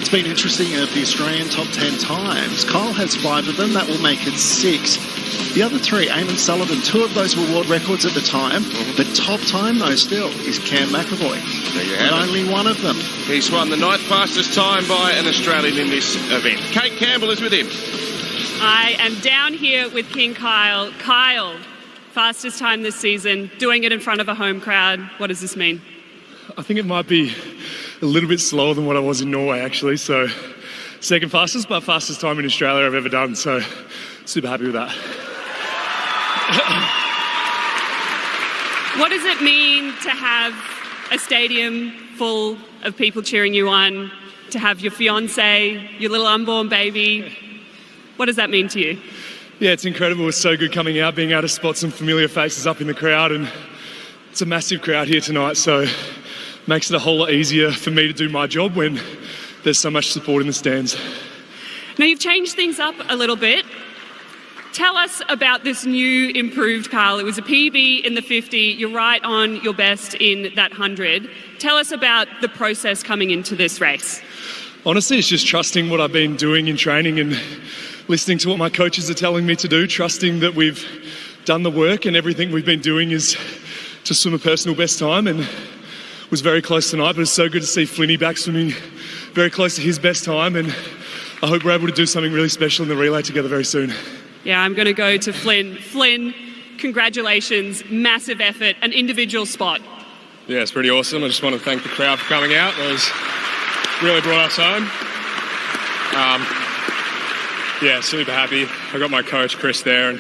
What's been interesting of the Australian top 10 times, Kyle has 5 of them. That will make it 6. The other 3, Eamon Sullivan, 2 of those were world records at the time. The top time, though, still is Cam McAvoy. There you and have it. only one of them. He's won the 9th fastest time by an Australian in this event. Kate Campbell is with him. I am down here with King Kyle. Kyle, fastest time this season, doing it in front of a home crowd. What does this mean? I think it might be a little bit slower than what I was in Norway, actually. So, second fastest, but fastest time in Australia I've ever done. So, super happy with that. What does it mean to have a stadium full of people cheering you on, to have your fiance, your little unborn baby? What does that mean to you? Yeah, it's incredible. It's so good coming out, being able to spot some familiar faces up in the crowd, and it's a massive crowd here tonight, so makes it a whole lot easier for me to do my job when there's so much support in the stands. Now, you've changed things up a little bit. Tell us about this new improved Kyle. It was a PB in the 50. You're right on your best in that 100. Tell us about the process coming into this race. Honestly, it's just trusting what I've been doing in training and listening to what my coaches are telling me to do, trusting that we've done the work and everything we've been doing is to swim a personal best time, and was very close tonight, but it's so good to see Flinny back swimming very close to his best time, and I hope we're able to do something really special in the relay together very soon. Yeah, I'm going to go to Flynn. Flynn, congratulations, massive effort, an individual spot. Yeah, it's pretty awesome. I just want to thank the crowd for coming out. It was really brought us home. Yeah, super happy. I got my coach Chris there, and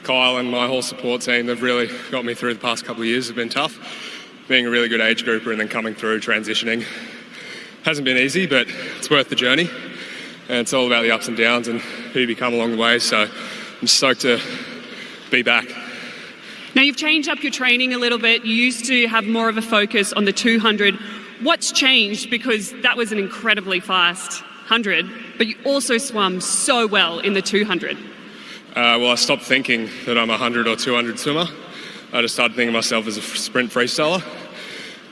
Kyle and my whole support team. They've really got me through the past couple of years. It's been tough, being a really good age grouper and then coming through, transitioning. Hasn't been easy, but it's worth the journey. And it's all about the ups and downs and who you become along the way. So I'm stoked to be back. Now, you've changed up your training a little bit. You used to have more of a focus on the 200. What's changed? Because that was an incredibly fast 100, but you also swum so well in the 200. Well, I stopped thinking that I'm a 100 or 200 swimmer. I just started thinking of myself as a sprint freestyler,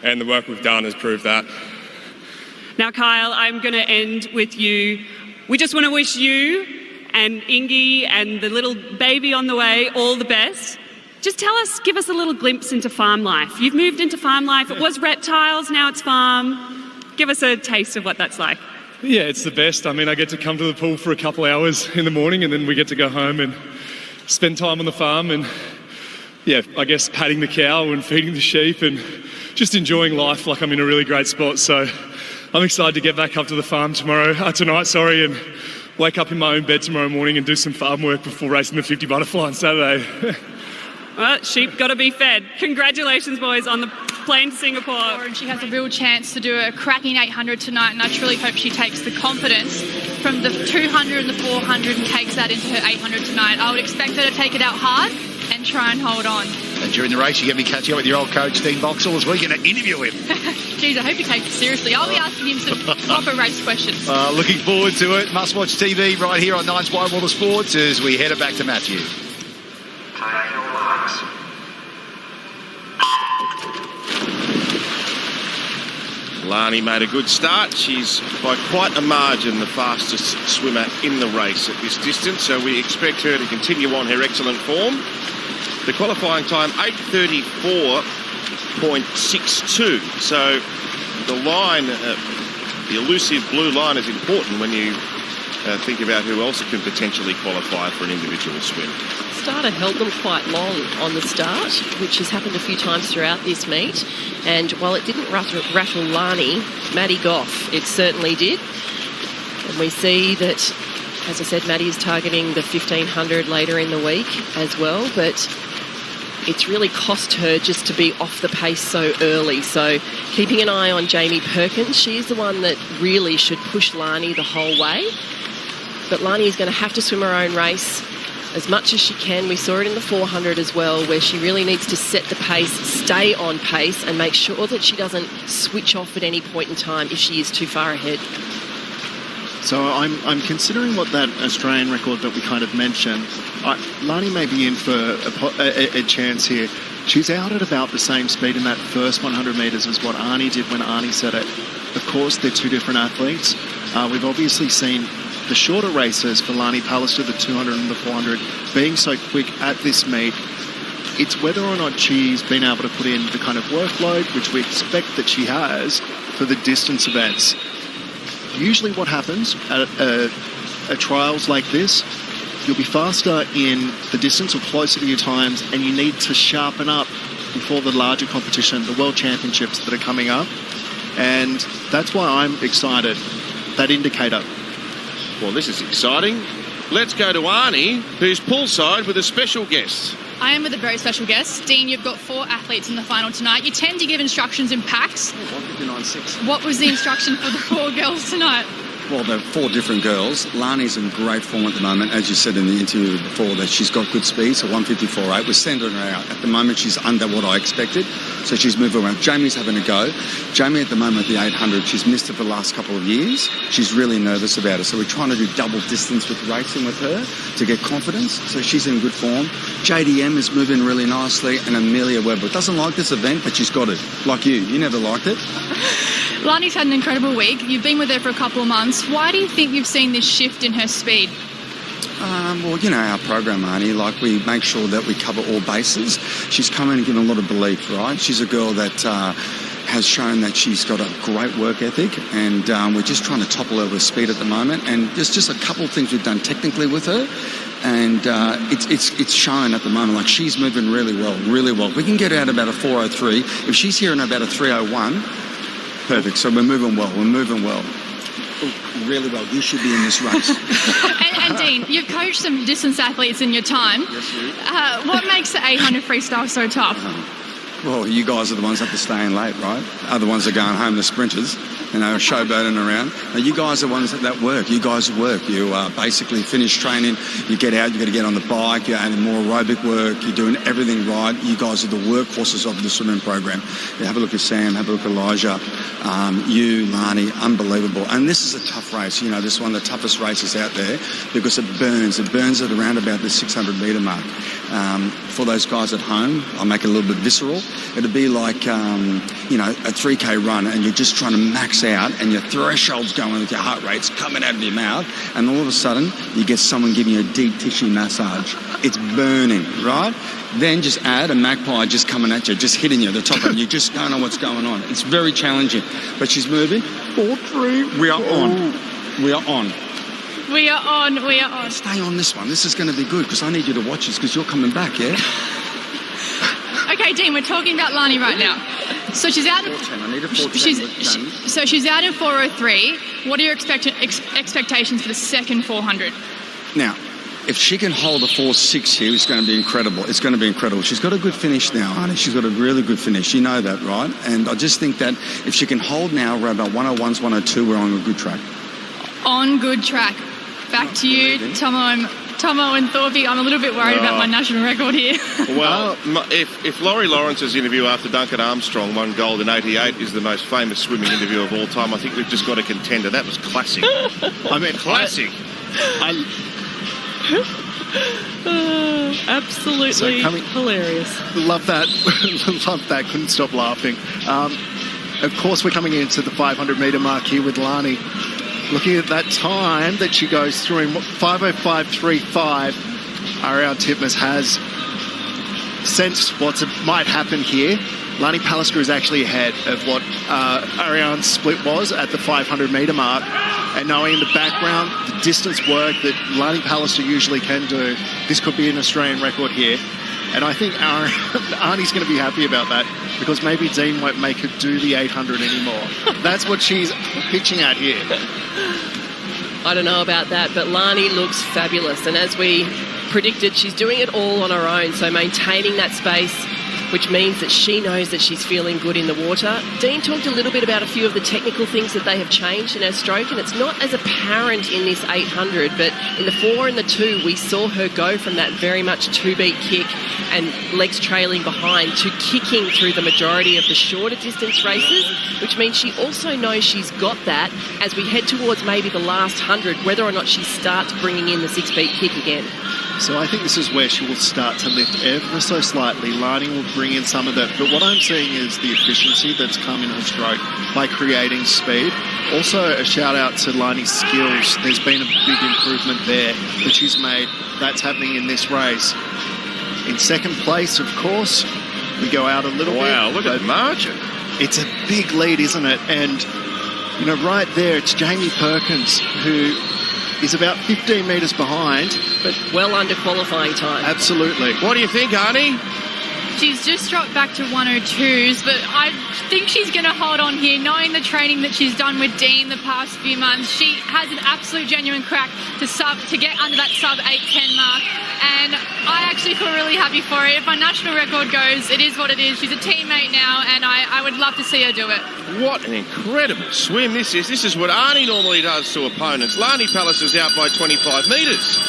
and the work we've done has proved that. Now, Kyle, I'm going to end with you. We just want to wish you and Ingy and the little baby on the way all the best. Just give us a little glimpse into farm life. You've moved into farm life. It was reptiles, now it's farm. Give us a taste of what that's like. Yeah, it's the best. I mean, I get to come to the pool for a couple hours in the morning, and then we get to go home and spend time on the farm and, yeah, I guess patting the cow and feeding the sheep and just enjoying life like I'm in a really great spot. So I'm excited to get back up to the farm tonight, and wake up in my own bed tomorrow morning and do some farm work before racing the 50 butterfly on Saturday. Well, sheep got to be fed. Congratulations, boys, on the plane to Singapore. And she has a real chance to do a cracking 800 tonight, and I truly hope she takes the confidence from the 200 and the 400 and takes that into her 800 tonight. I would expect her to take it out hard and try and hold on. And during the race, you're going to be catching up with your old coach, Dean Boxall, as well. You're going to interview him. Geez, I hope he takes it seriously. I'll be asking him some proper race questions. Looking forward to it. Must watch TV right here on Nine's Wide World of Sports as we head it back to Matthew. Lani made a good start. She's by quite a margin the fastest swimmer in the race at this distance, so we expect her to continue on her excellent form. The qualifying time, 8:34.62. So the line, the elusive blue line, is important when you think about who else can potentially qualify for an individual swim. Starter held them quite long on the start, which has happened a few times throughout this meet. And while it didn't rattle Lani, Maddie Goff, it certainly did. And we see that, as I said, Maddie is targeting the 1500 later in the week as well, but it's really cost her just to be off the pace so early. So keeping an eye on Jamie Perkins, she's the one that really should push Lani the whole way. But Lani is going to have to swim her own race as much as she can. We saw it in the 400 as well, where she really needs to set the pace, stay on pace, and make sure that she doesn't switch off at any point in time if she is too far ahead. So I'm considering what that Australian record that we kind of mentioned. Lani may be in for a chance here. She's out at about the same speed in that first 100 metres as what Arnie did when Arnie said it. Of course, they're two different athletes. We've obviously seen the shorter races for Lani Pallister, the 200 and the 400, being so quick at this meet. It's whether or not she's been able to put in the kind of workload which we expect that she has for the distance events. Usually what happens at trials like this, you'll be faster in the distance or closer to your times, and you need to sharpen up before the larger competition, the World Championships that are coming up. And that's why I'm excited. That indicator. Well, this is exciting. Let's go to Arnie, who's poolside with a special guest. I am with a very special guest. Dean, you've got 4 athletes in the final tonight. You tend to give instructions in packs. 159.6. What was the instruction for the 4 girls tonight? Well, there are 4 different girls. Lani's in great form at the moment, as you said in the interview before, that she's got good speed, so 154.8. We're sending her out. At the moment, she's under what I expected, so she's moving around. Jamie's having a go. Jamie, at the moment, the 800, she's missed it for the last couple of years. She's really nervous about it, so we're trying to do double distance with racing with her to get confidence, so she's in good form. JDM is moving really nicely, and Amelia Webber doesn't like this event, but she's got it. Like you. You never liked it. Lani's had an incredible week. You've been with her for a couple of months. Why do you think you've seen this shift in her speed? Well, you know, our program, Arnie, like we make sure that we cover all bases. She's come in and given a lot of belief, right? She's a girl that has shown that she's got a great work ethic, and we're just trying to topple her with speed at the moment. And there's just a couple of things we've done technically with her, and it's shown at the moment. Like, she's moving really well, really well. We can get her out about a 4:03. If she's here in about a 3:01, perfect. So we're moving well. Ooh, really well. You should be in this race. and Dean, you've coached some distance athletes in your time. Yes, you. What makes the 800 freestyle so tough? Well, you guys are the ones that have to stay in late, right? Other ones are going home, the sprinters, you know, showboating around. Now, you guys are ones that work. You guys work. You basically finish training, you get out, you got to get on the bike, you're adding more aerobic work, you're doing everything right. You guys are the workhorses of the swimming program. Yeah, have a look at Sam, have a look at Elijah, you, Lani, unbelievable. And this is a tough race. You know, this is one of the toughest races out there because it burns. It burns at around about the 600 metre mark. For those guys at home, I'll make it a little bit visceral. It'd be like, you know, a 3K run and you're just trying to max out and your threshold's going with your heart rate's coming out of your mouth, and all of a sudden you get someone giving you a deep tissue massage. It's burning, right? Then just add a magpie just coming at you, just hitting you at the top, and you just don't know what's going on. It's very challenging. But she's moving. 4-3. We are on. We are on. We are on. We are on. Stay on this one. This is going to be good because I need you to watch this because you're coming back, yeah? Okay, Dean, we're talking about Lani right now. So she's out. 410. I need a 410. So she's out in 4:03. What are your expectations for the second 400? Now, if she can hold a 4.6 here, it's going to be incredible. It's going to be incredible. She's got a good finish now, Arnie. She's got a really good finish. You know that, right? And I just think that if she can hold now around about 101s, 102, we're on a good track. On good track. Back to you, Tomo and Thorpe. I'm a little bit worried about my national record here. Well, if Laurie Lawrence's interview after Duncan Armstrong won gold in '88 is the most famous swimming interview of all time, I think we've just got a contender. That was classic. I mean, classic. Absolutely hilarious. Love that. Love that. Couldn't stop laughing. Of course, we're coming into the 500 metre mark here with Lani. Looking at that time that she goes through in 5:05.35, Ariane Titmus has sensed what might happen here. Lani Pallister is actually ahead of what Ariane's split was at the 500 metre mark. And knowing in the background, the distance work that Lani Pallister usually can do, this could be an Australian record here. And I think Arnie's going to be happy about that because maybe Dean won't make her do the 800 anymore. That's what she's pitching at here. I don't know about that, but Lani looks fabulous. And as we predicted, she's doing it all on her own. So maintaining that space, which means that she knows that she's feeling good in the water. Dean talked a little bit about a few of the technical things that they have changed in her stroke, and it's not as apparent in this 800, but in the 4 and the 2, we saw her go from that very much 2-beat kick and legs trailing behind to kicking through the majority of the shorter distance races, which means she also knows she's got that as we head towards maybe the last 100, whether or not she starts bringing in the 6-beat kick again. So I think this is where she will start to lift ever so slightly. Lani will bring in some of that. But what I'm seeing is the efficiency that's come in her stroke by creating speed. Also, a shout out to Lani's skills. There's been a big improvement there that she's made. That's happening in this race. In second place, of course, we go out a little bit. Wow, look at the margin. It's a big lead, isn't it? And, you know, right there, it's Jamie Perkins, who is about 15 metres behind. But well under qualifying time. Absolutely. What do you think, Arnie? She's just dropped back to 102s, but I think she's going to hold on here, knowing the training that she's done with Dean the past few months. She has an absolute genuine crack to get under that sub 8:10 mark, and I actually feel really happy for it. If my national record goes, it is what it is. She's a teammate now, and I would love to see her do it. What an incredible swim this is. This is what Arnie normally does to opponents. Lani Palace is out by 25 metres.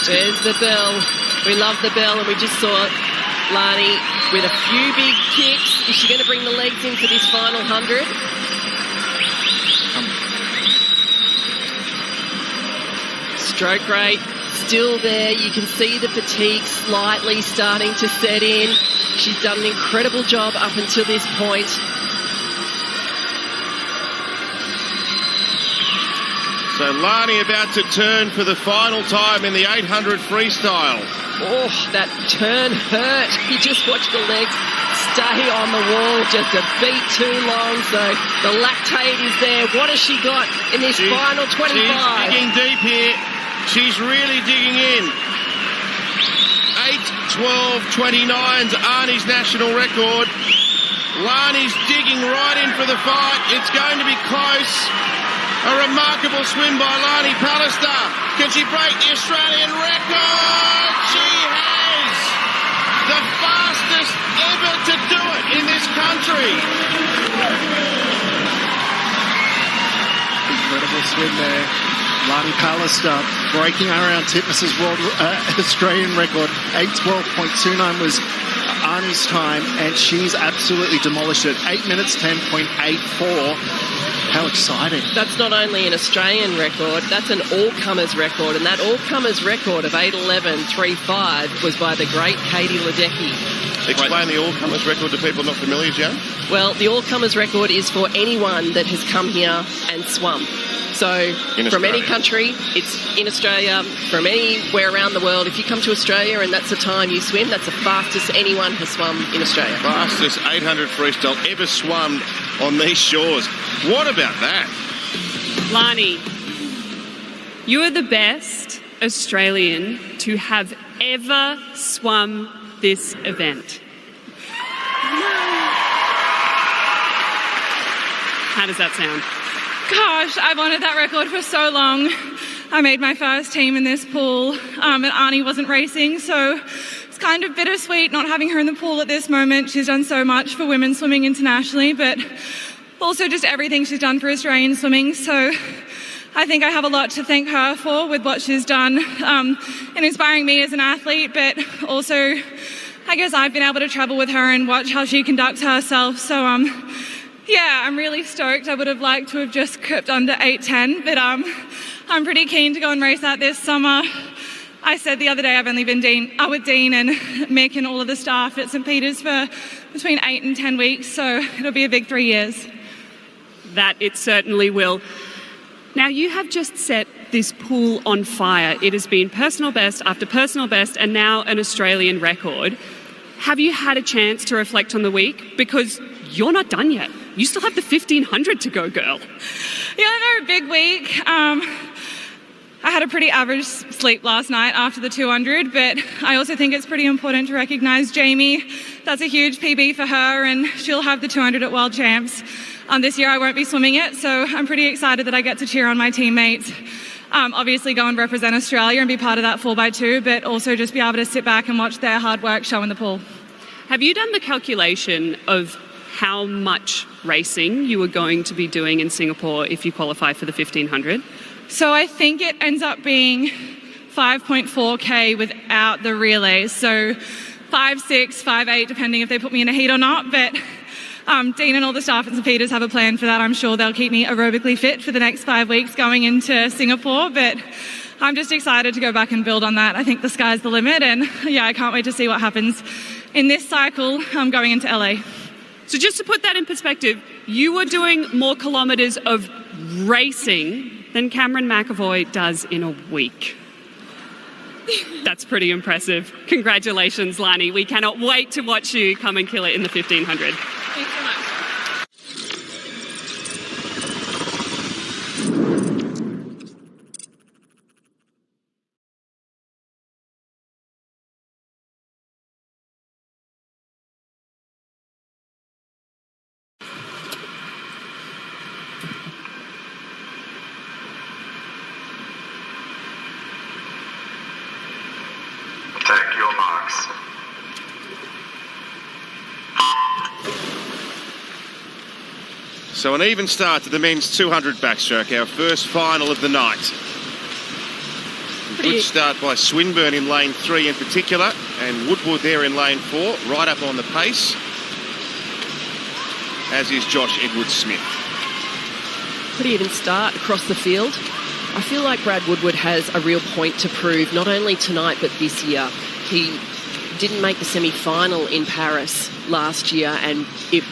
There's the bell. We love the bell, and we just saw Lani with a few big kicks. Is she going to bring the legs in for this final 100? Stroke rate still there. You can see the fatigue slightly starting to set in. She's done an incredible job up until this point. So Lani about to turn for the final time in the 800 freestyle. Oh, that turn hurt. You just watch the legs stay on the wall just a beat too long. So the lactate is there. What has she got in this final 25? She's digging deep here. She's really digging in. 8:12:29's Arnie's national record. Lani's digging right in for the fight. It's going to be close. A remarkable swim by Lani Pallister. Can she break the Australian record? She has! The fastest ever to do it in this country. Incredible swim there. Lani Pallister breaking Ariarne Titmus's world Australian record. 8:12.29 was Arnie's time, and she's absolutely demolished it. 8 minutes 10.84. How exciting. That's not only an Australian record, that's an all-comers record, and that all-comers record of 8:11.35 was by the great Katie Ledecky. Explain the all-comers record to people not familiar, Joe. Well, the all-comers record is for anyone that has come here and swum. So from any country, it's in Australia, from anywhere around the world. If you come to Australia and that's the time you swim, that's the fastest anyone has swum in Australia. Fastest 800 freestyle ever swum on these shores. What about that? Lani, you are the best Australian to have ever swum this event. How does that sound? Gosh, I wanted that record for so long. I made my first team in this pool, and Arnie wasn't racing, so it's kind of bittersweet not having her in the pool at this moment. She's done so much for women swimming internationally, but also just everything she's done for Australian swimming. So I think I have a lot to thank her for with what she's done in inspiring me as an athlete, but also I guess I've been able to travel with her and watch how she conducts herself. So yeah, I'm really stoked. I would have liked to have just kept under 8:10, but I'm pretty keen to go and race out this summer. I said the other day I've only been with Dean and Mick and all of the staff at St. Peter's for between 8 and 10 weeks, so it'll be a big 3 years. That it certainly will. Now, you have just set this pool on fire. It has been personal best after personal best and now an Australian record. Have you had a chance to reflect on the week? Because you're not done yet. You still have the 1500 to go, girl. Yeah, no, big week. I had a pretty average sleep last night after the 200, but I also think it's pretty important to recognise Jamie. That's a huge PB for her, and she'll have the 200 at World Champs. This year I won't be swimming it, so I'm pretty excited that I get to cheer on my teammates. Obviously go and represent Australia and be part of that 4x2, but also just be able to sit back and watch their hard work show in the pool. Have you done the calculation of how much racing you are going to be doing in Singapore if you qualify for the 1500? So I think it ends up being 5.4k without the relays. So 5.6, 5.8, depending if they put me in a heat or not. But Dean and all the staff at St. Peter's have a plan for that. I'm sure they'll keep me aerobically fit for the next 5 weeks going into Singapore. But I'm just excited to go back and build on that. I think the sky's the limit, and yeah, I can't wait to see what happens in this cycle going into LA. So just to put that in perspective, you were doing more kilometres of racing than Cameron McAvoy does in a week. That's pretty impressive. Congratulations, Lani. We cannot wait to watch you come and kill it in the 1500. Thanks so much. Take your marks. So an even start to the men's 200 backstroke, our first final of the night. Good start by Swinburne in lane 3 in particular, and Woodward there in lane 4, right up on the pace, as is Josh Edwards-Smith. Pretty even start across the field. I feel like Brad Woodward has a real point to prove, not only tonight but this year. He didn't make the semi-final in Paris last year, and it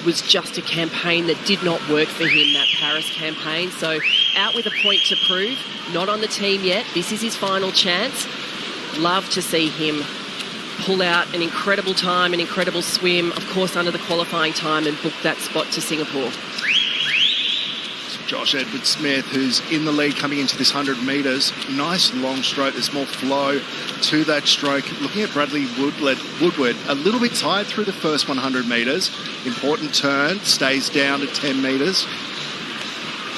was just a campaign that did not work for him, that Paris campaign. So out with a point to prove, not on the team yet. This is his final chance. Love to see him pull out an incredible time, an incredible swim, of course under the qualifying time, and book that spot to Singapore. Josh Edwards-Smith, who's in the lead coming into this 100 metres. Nice long stroke. There's more flow to that stroke. Looking at Bradley Woodward, a little bit tired through the first 100 metres. Important turn, stays down at 10 metres.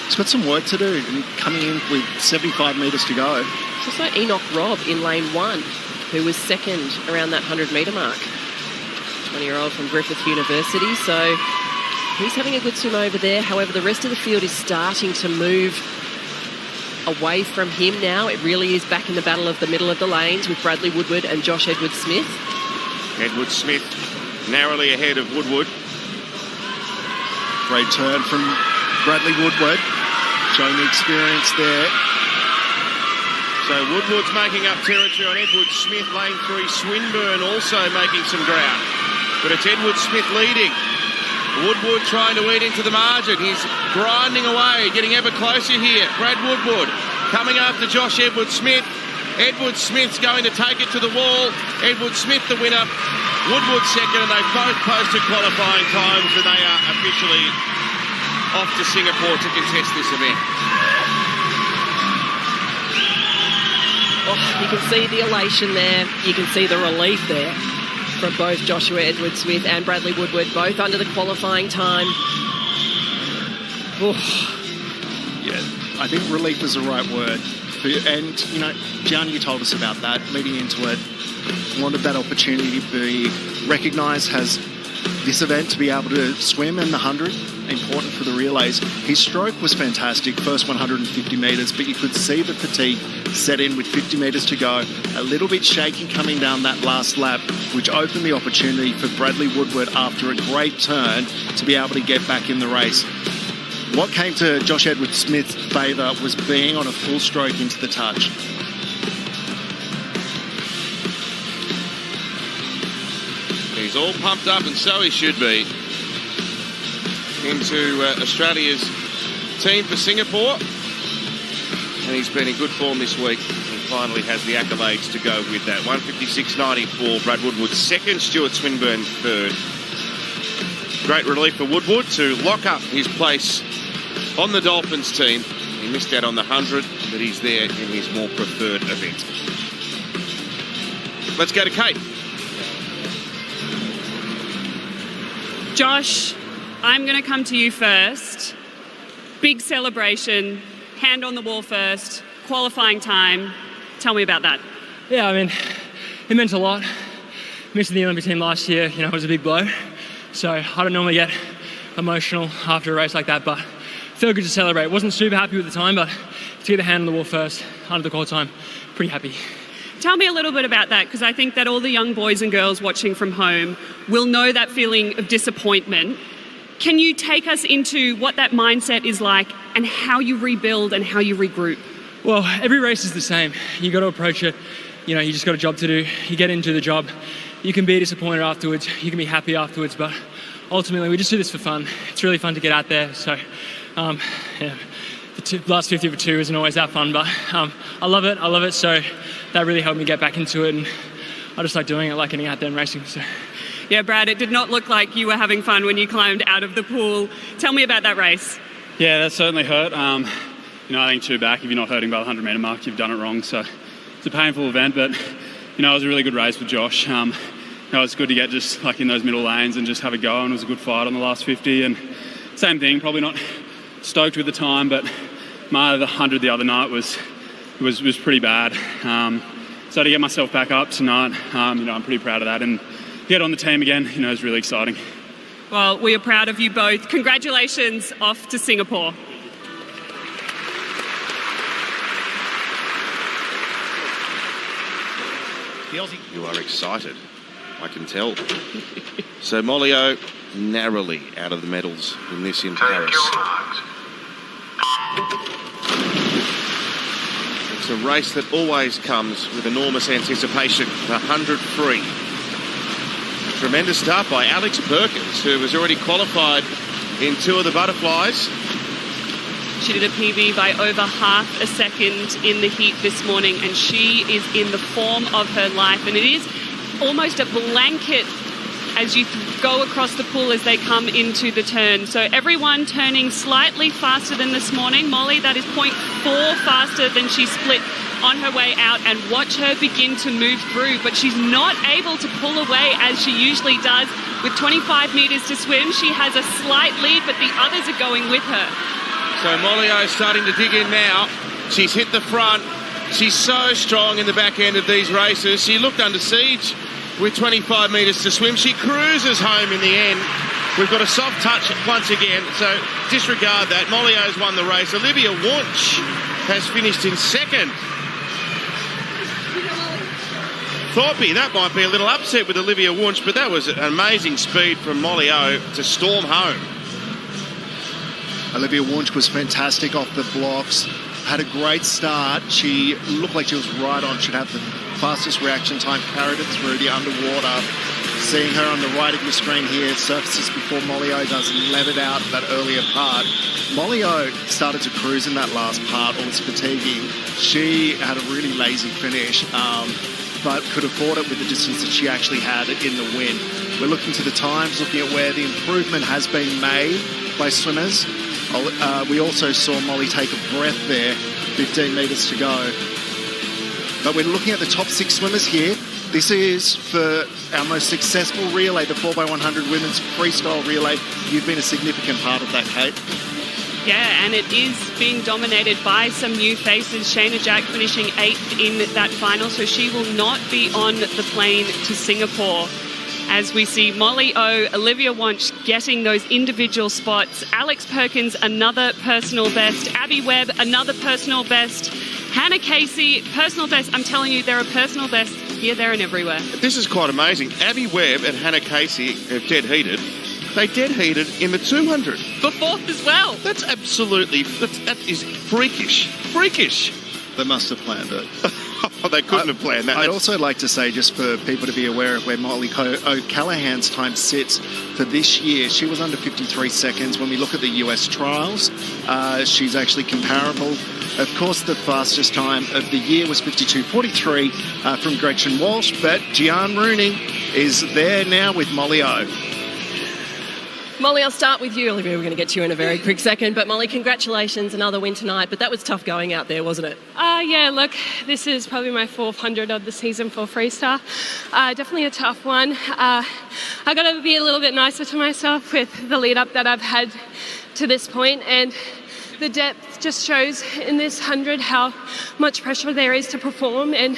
He's got some work to do, and coming in with 75 metres to go. There's also Enoch Robb in lane 1, who was second around that 100-metre mark. 20-year-old from Griffith University, so he's having a good swim over there. However, the rest of the field is starting to move away from him now. It really is back in the battle of the middle of the lanes with Bradley Woodward and Josh Edwards-Smith. Edwards-Smith narrowly ahead of Woodward. Great turn from Bradley Woodward, showing the experience there. So Woodward's making up territory on Edwards-Smith. Lane 3, Swinburne also making some ground. But it's Edwards-Smith leading. Woodward trying to eat into the margin. He's grinding away, getting ever closer here. Brad Woodward coming after Josh Edwards-Smith. Edwards-Smith's going to take it to the wall. Edwards-Smith the winner. Woodward second, and they've both posted qualifying times, and they are officially off to Singapore to contest this event. Oh, you can see the elation there. You can see the relief there from both Joshua Edwards-Smith and Bradley Woodward, both under the qualifying time. Oof. Yeah, I think relief is the right word. And, you know, Gian, you told us about that leading into it. Wanted that opportunity to be recognised as this event, to be able to swim in the 100, important for the relays. His stroke was fantastic, first 150 metres, but you could see the fatigue set in with 50 metres to go. A little bit shaky coming down that last lap, which opened the opportunity for Bradley Woodward after a great turn to be able to get back in the race. What came to Josh Edwards-Smith's favour was being on a full stroke into the touch. He's all pumped up, and so he should be, into Australia's team for Singapore. And he's been in good form this week. He finally has the accolades to go with that. 156.94, Brad Woodward second, Stuart Swinburne third. Great relief for Woodward to lock up his place on the Dolphins team. He missed out on the 100, but he's there in his more preferred event. Let's go to Kate. Josh, I'm going to come to you first. Big celebration, hand on the wall first, qualifying time. Tell me about that. Yeah, I mean, it meant a lot. Missing the Olympic team last year, you know, was a big blow. So I don't normally get emotional after a race like that, but felt good to celebrate. Wasn't super happy with the time, but to get the hand on the wall first, under the call time, pretty happy. Tell me a little bit about that, because I think that all the young boys and girls watching from home will know that feeling of disappointment. Can you take us into what that mindset is like and how you rebuild and how you regroup? Well, every race is the same. You got to approach it. You just got a job to do. You get into the job. You can be disappointed afterwards. You can be happy afterwards. But ultimately, we just do this for fun. It's really fun to get out there. So, the last 50 for 2 isn't always that fun, but I love it. So that really helped me get back into it, and I just like doing it, like getting out there and racing. So. Yeah, Brad, it did not look like you were having fun when you climbed out of the pool. Tell me about that race. Yeah, that certainly hurt. I think 2 back, if you're not hurting by the 100-metre mark, you've done it wrong. So it's a painful event, but, it was a really good race with Josh. It's good to get just like in those middle lanes and just have a go, and it was a good fight on the last 50. And same thing, probably not stoked with the time, but my 100 the other night was pretty bad. So to get myself back up tonight, I'm pretty proud of that. And get on the team again, is really exciting. Well, we are proud of you both. Congratulations off to Singapore. You are excited, I can tell. So Molly O narrowly out of the medals in this in Paris. It's a race that always comes with enormous anticipation. 100 free. Tremendous start by Alex Perkins, who has already qualified in 2 of the butterflies. She did a PB by over half a second in the heat this morning, and she is in the form of her life. And it is almost a blanket as you go across the pool as they come into the turn. So everyone turning slightly faster than this morning. Molly, that is 0.4 faster than she split on her way out, and watch her begin to move through. But she's not able to pull away as she usually does. With 25 metres to swim, she has a slight lead, but the others are going with her. So Molly O starting to dig in now. She's hit the front. She's so strong in the back end of these races. She looked under siege with 25 metres to swim. She cruises home in the end. We've got a soft touch once again, so disregard that. Molly O's won the race. Olivia Wunsch has finished in second. Thorpe, that might be a little upset with Olivia Wunsch, but that was an amazing speed from Molly O to storm home. Olivia Wunsch was fantastic off the blocks, had a great start. She looked like she was right on. She'd have the fastest reaction time, carried it through the underwater. Seeing her on the right of your screen here, surfaces before Molly O does and let it out that earlier part. Molly O started to cruise in that last part, or was fatiguing. She had a really lazy finish, but could afford it with the distance that she actually had in the wind. We're looking to the times, looking at where the improvement has been made by swimmers. We also saw Molly take a breath there, 15 metres to go. But we're looking at the top 6 swimmers here. This is for our most successful relay, the 4x100 women's freestyle relay. You've been a significant part of that, Kate. Yeah, and it is being dominated by some new faces. Shayna Jack finishing 8th in that final, so she will not be on the plane to Singapore. As we see Molly O, Olivia Wunsch getting those individual spots. Alex Perkins, another personal best. Abby Webb, another personal best. Hannah Casey, personal best. I'm telling you, there are personal bests here, there, and everywhere. This is quite amazing. Abby Webb and Hannah Casey have dead heated. They dead heated in the 200. For 4th as well. That's absolutely, that is freakish. Freakish. They must have planned it. They couldn't have planned that. I'd also like to say, just for people to be aware of where Molly O'Callaghan's time sits for this year, she was under 53 seconds. When we look at the US trials, she's actually comparable. Of course, the fastest time of the year was 52.43 from Gretchen Walsh, but Gian Rooney is there now with Molly O. Molly, I'll start with you. Olivia, we're going to get to you in a very quick second. But Molly, congratulations, another win tonight. But that was tough going out there, wasn't it? Yeah, look, this is probably my 400 of the season for freestyle. Definitely a tough one. I got to be a little bit nicer to myself with the lead up that I've had to this point, and the depth just shows in this 100 how much pressure there is to perform and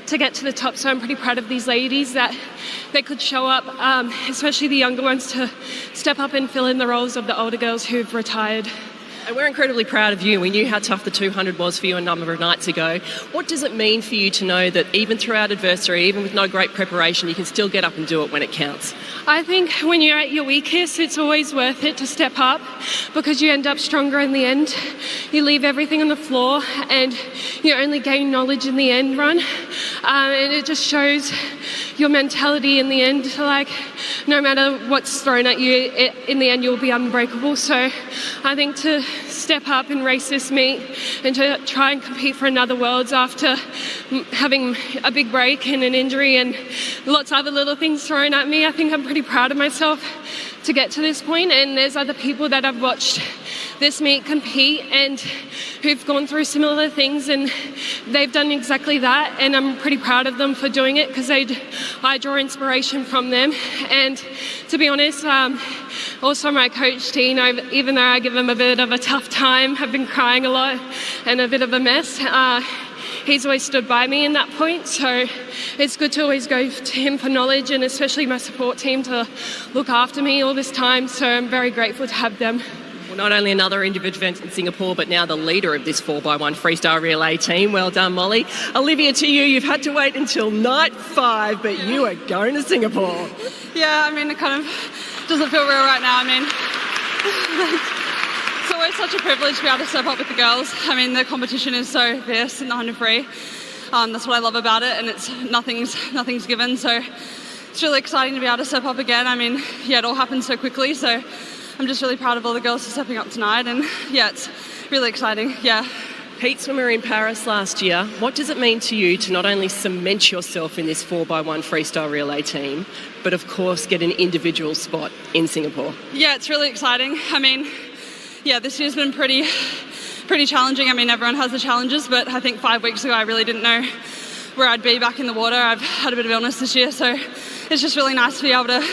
to get to the top. So I'm pretty proud of these ladies that they could show up, especially the younger ones, to step up and fill in the roles of the older girls who've retired. And we're incredibly proud of you. We knew how tough the 200 was for you a number of nights ago. What does it mean for you to know that even throughout adversity, even with no great preparation, you can still get up and do it when it counts? I think when you're at your weakest, it's always worth it to step up because you end up stronger in the end. You leave everything on the floor and you only gain knowledge in the end run. And it just shows your mentality in the end. Like, no matter what's thrown at you, in the end you'll be unbreakable. So I think to step up and race this meet and to try and compete for another Worlds after having a big break and an injury and lots of other little things thrown at me, I think I'm pretty proud of myself to get to this point. And there's other people that I've watched this meet compete and who've gone through similar things, and they've done exactly that, and I'm pretty proud of them for doing it because I draw inspiration from them. And to be honest, also my coach Dean, even though I give him a bit of a tough time, I've been crying a lot and a bit of a mess, he's always stood by me in that point. So it's good to always go to him for knowledge, and especially my support team to look after me all this time. So I'm very grateful to have them. Well, not only another individual event in Singapore, but now the leader of this 4x1 freestyle relay team. Well done, Molly. Olivia, to you, you've had to wait until night 5, but you are going to Singapore. Yeah, I mean, it kind of doesn't feel real right now. I mean, it's always such a privilege to be able to step up with the girls. I mean, the competition is so fierce in the 100 free. That's what I love about it, and it's nothing's given. So it's really exciting to be able to step up again. I mean, yeah, it all happened so quickly. So I'm just really proud of all the girls for stepping up tonight, and yeah, it's really exciting. Yeah. Heat swimmer in Paris last year. What does it mean to you to not only cement yourself in this 4x1 freestyle relay team, but of course get an individual spot in Singapore? Yeah, it's really exciting. I mean, yeah, this year's been pretty challenging. I mean, everyone has the challenges, but I think 5 weeks ago I really didn't know where I'd be back in the water. I've had a bit of illness this year, so it's just really nice to be able to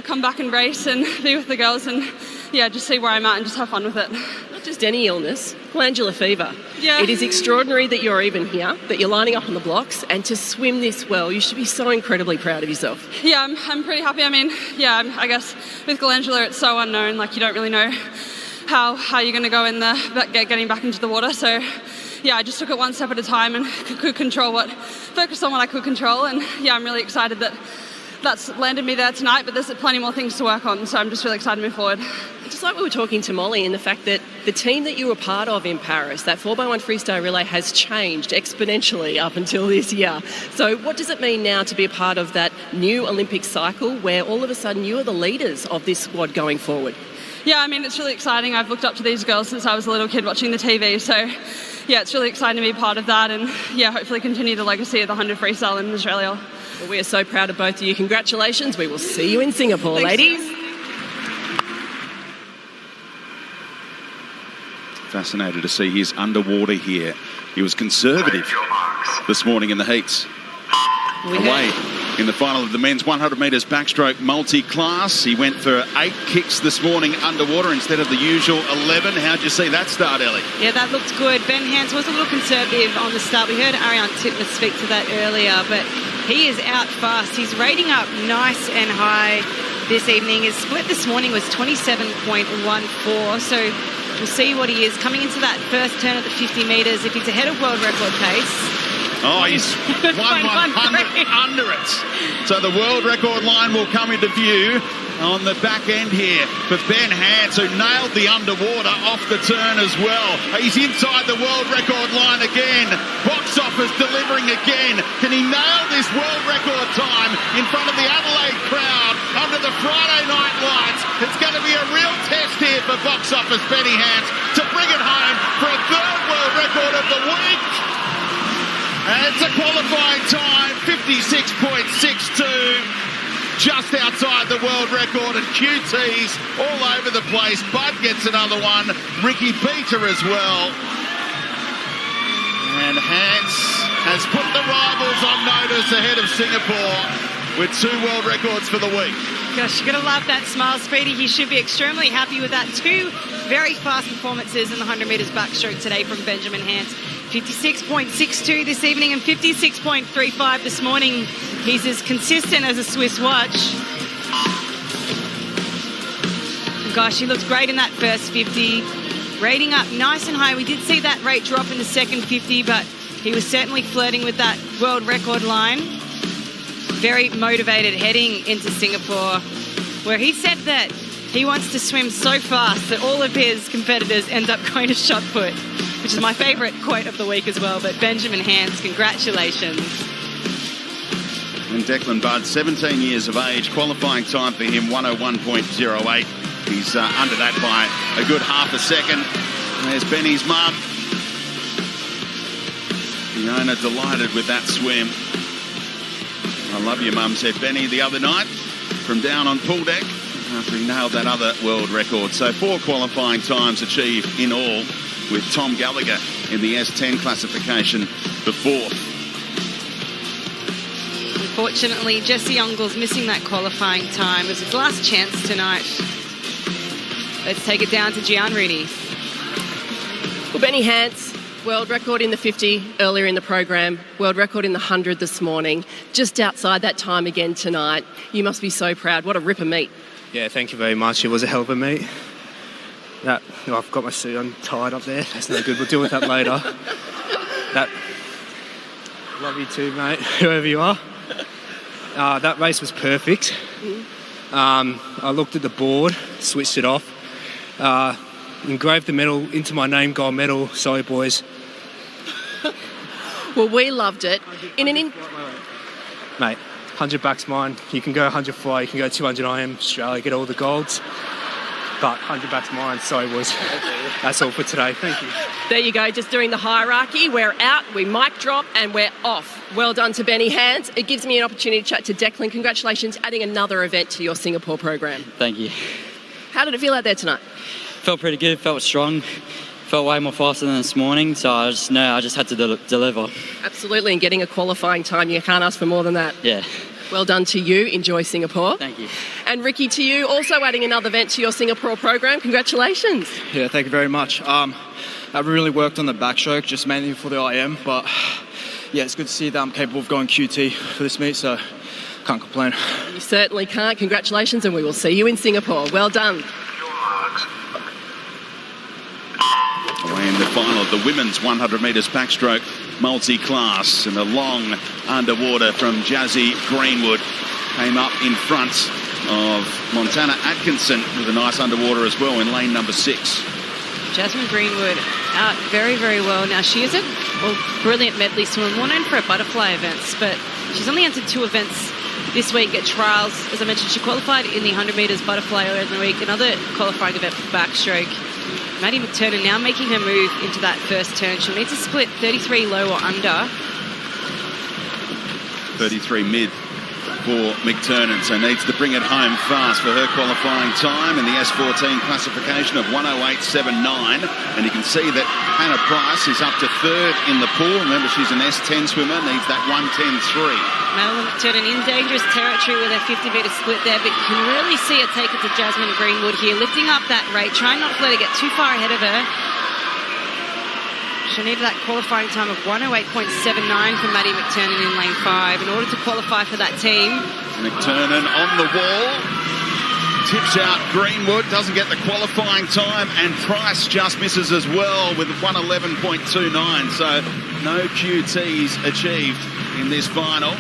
come back and race and be with the girls and just see where I'm at and just have fun with it. Not just any illness, glandular fever. Yeah. It is extraordinary that you're even here, that you're lining up on the blocks, and to swim this well, you should be so incredibly proud of yourself. Yeah, I'm pretty happy. I mean, I guess with glandular it's so unknown, like you don't really know how you're going to go in getting back into the water. So yeah, I just took it one step at a time and could focus on what I could control. And yeah, I'm really excited that's landed me there tonight, but there's plenty more things to work on, so I'm just really excited to move forward. Just like we were talking to Molly, in the fact that the team that you were part of in Paris, that 4x1 freestyle relay, has changed exponentially up until this year. So what does it mean now to be a part of that new Olympic cycle where all of a sudden you are the leaders of this squad going forward? Yeah, I mean, it's really exciting. I've looked up to these girls since I was a little kid watching the TV, so yeah, it's really exciting to be part of that and yeah, hopefully continue the legacy of the 100 freestyle in Australia. Well, we are so proud of both of you. Congratulations. We will see you in Singapore, Thanks, ladies. Fascinated to see his underwater here. He was conservative this morning in the heats. Away in the final of the men's 100 metres backstroke multi-class. He went for 8 kicks this morning underwater instead of the usual 11. How'd you see that start, Ellie? Yeah, that looked good. Ben Hans was a little conservative on the start. We heard Ariane Titmus speak to that earlier, but he is out fast. He's rating up nice and high this evening. His split this morning was 27.14, so we'll see what he is coming into that first turn at the 50 metres. If he's ahead of world record pace. Oh, he's 1/100 under it. So the world record line will come into view on the back end here for Ben Hans, who nailed the underwater off the turn as well. He's inside the world record line again. Box office delivering again. Can he nail this world record time in front of the Adelaide crowd under the Friday night lights? It's going to be a real test here for box office Benny Hans to bring it home for a third world record of the week. And it's a qualifying time, 56.62, just outside the world record, and QT's all over the place. Bud gets another one, Ricky Peter as well. And Hans has put the rivals on notice ahead of Singapore with 2 world records for the week. Gosh, you're going to love that smile, Speedy. He should be extremely happy with that. 2 very fast performances in the 100 metres backstroke today from Benjamin Hans. 56.62 this evening and 56.35 this morning. He's as consistent as a Swiss watch. Gosh, he looks great in that first 50. rating up nice and high. We did see that rate drop in the second 50, but he was certainly flirting with that world record line. Very motivated heading into Singapore, where he said that he wants to swim so fast that all of his competitors end up going to shot put, which is my favourite quote of the week as well. But Benjamin Hans, congratulations. And Declan Budd, 17 years of age, qualifying time for him, 101.08. He's under that by a good half a second. And there's Benny's mum. Fiona delighted with that swim. I love you, Mum, said Benny the other night from down on pool deck after he nailed that other world record. So 4 qualifying times achieved in all, with Tom Gallagher in the S10 classification, the 4th. Unfortunately, Jesse Ungles missing that qualifying time. It was his last chance tonight. Let's take it down to Gian Rooney. Well, Benny Hans, world record in the 50 earlier in the program, world record in the 100 this morning, just outside that time again tonight. You must be so proud. What a ripper meet. Yeah, thank you very much. It was a hell of a meet. I've got my suit untied up there. That's no good. We'll deal with that later. Love you too, mate, whoever you are. That race was perfect. I looked at the board, switched it off, engraved the medal into my name, gold medal. Sorry, boys. Well, we loved it. Mate, $100 mine. You can go 100 fly, you can go 200 IM Australia, get all the golds. But $100 mine, sorry, boys. That's all for today. Thank you. There you go, just doing the hierarchy. We're out, we mic drop, and we're off. Well done to Benny Hans. It gives me an opportunity to chat to Declan. Congratulations, adding another event to your Singapore program. Thank you. How did it feel out there tonight? Felt pretty good, felt strong, felt way more faster than this morning, so I just had to deliver. Absolutely, and getting a qualifying time, you can't ask for more than that. Yeah. Well done to you. Enjoy Singapore. Thank you. And Ricky, to you, also adding another event to your Singapore program. Congratulations. Yeah, thank you very much. I really worked on the backstroke, just mainly for the IM, but yeah, it's good to see that I'm capable of going QT for this meet, so can't complain. You certainly can't. Congratulations, and we will see you in Singapore. Well done. Away in the final of the women's 100 metres backstroke multi-class, and a long underwater from Jazzy Greenwood came up in front of Montana Atkinson with a nice underwater as well in lane number 6. Jasmine Greenwood out very, very well. Now, she is a brilliant medley swimmer, more known for her butterfly events, but she's only entered 2 events this week at trials. As I mentioned, she qualified in the 100 metres butterfly earlier in the week, another qualifying event for backstroke. Maddie McTurnan now making her move into that first turn. She'll need to split 33 low or under. 33 mid for McTurnan, so needs to bring it home fast for her qualifying time in the S14 classification of 108.79. And you can see that Hannah Price is up to 3rd in the pool. Remember, she's an S10 swimmer, needs that 110.3. Madeline McTurnan in dangerous territory with her 50-metre split there, but you can really see her take it to Jasmine Greenwood here, lifting up that rate, trying not to let her get too far ahead of her. She'll need that qualifying time of 108.79 for Maddie McTurnan in lane 5 in order to qualify for that team. McTurnan on the wall, tips out Greenwood, doesn't get the qualifying time, and Price just misses as well with 111.29, so no QTs achieved in this final.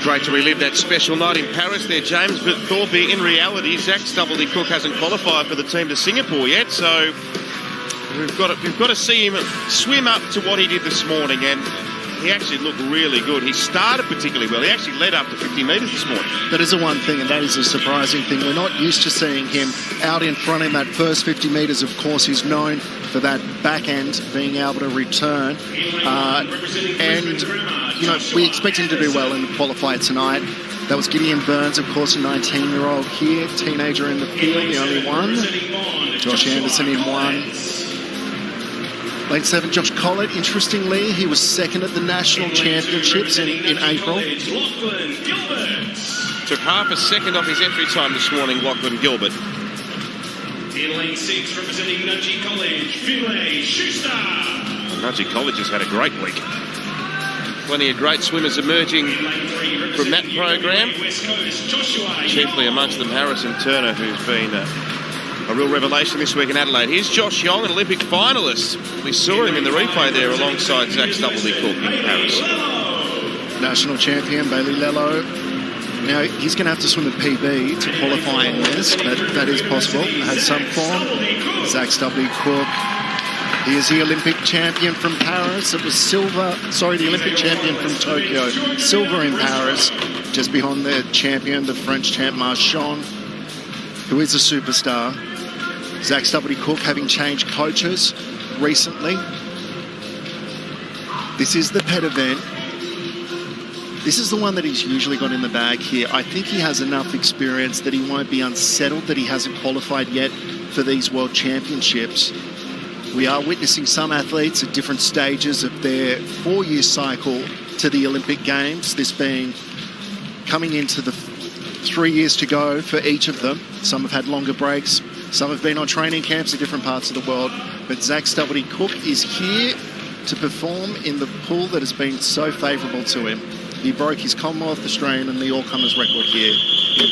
Great to relive that special night in Paris there, James, but Thorpe, in reality, Zach Stubblety-Cook hasn't qualified for the team to Singapore yet, so we've got to see him swim up to what he did this morning, and he actually looked really good. He started particularly well. He actually led up to 50 metres this morning. That is the one thing, and that is a surprising thing. We're not used to seeing him out in front in that first 50 metres. Of course, he's known for that back end, being able to return. And, you know, we expect him to do well in the qualifier tonight. That was Gideon Burns, of course, a 19-year-old here, teenager in the field, the only one. Josh Anderson in 1. Lane 7, Josh Collett, interestingly, he was 2nd at the National Championships in April. Took half a second off his entry time this morning, Lachlan Gilbert. In lane 6, representing Nudgee College, Finlay Schuster. Nudgee College has had a great week. Plenty of great swimmers emerging from that program. Chiefly amongst them Harrison Turner, who's been a real revelation this week in Adelaide. Here's Josh Young, an Olympic finalist. We saw him in the replay there alongside Zach Stubblety-Cook in Paris. National champion Bailey Lello. Now, he's going to have to swim a PB to qualify in this, but that is possible. Has some form. Zach Stubblety-Cook. He is the Olympic champion from Paris. It was silver, the Olympic champion from Tokyo. Silver in Paris, just behind the champion, the French champ Marchand, who is a superstar. Zach Stubblety-Cook having changed coaches recently. This is the pet event. This is the one that he's usually got in the bag here. I think he has enough experience that he won't be unsettled that he hasn't qualified yet for these World Championships. We are witnessing some athletes at different stages of their 4-year cycle to the Olympic Games, this being coming into the 3 years to go for each of them. Some have had longer breaks, some have been on training camps in different parts of the world, but Zach Stubblety-Cook is here to perform in the pool that has been so favourable to him. He broke his Commonwealth, Australian and the all-comers record here in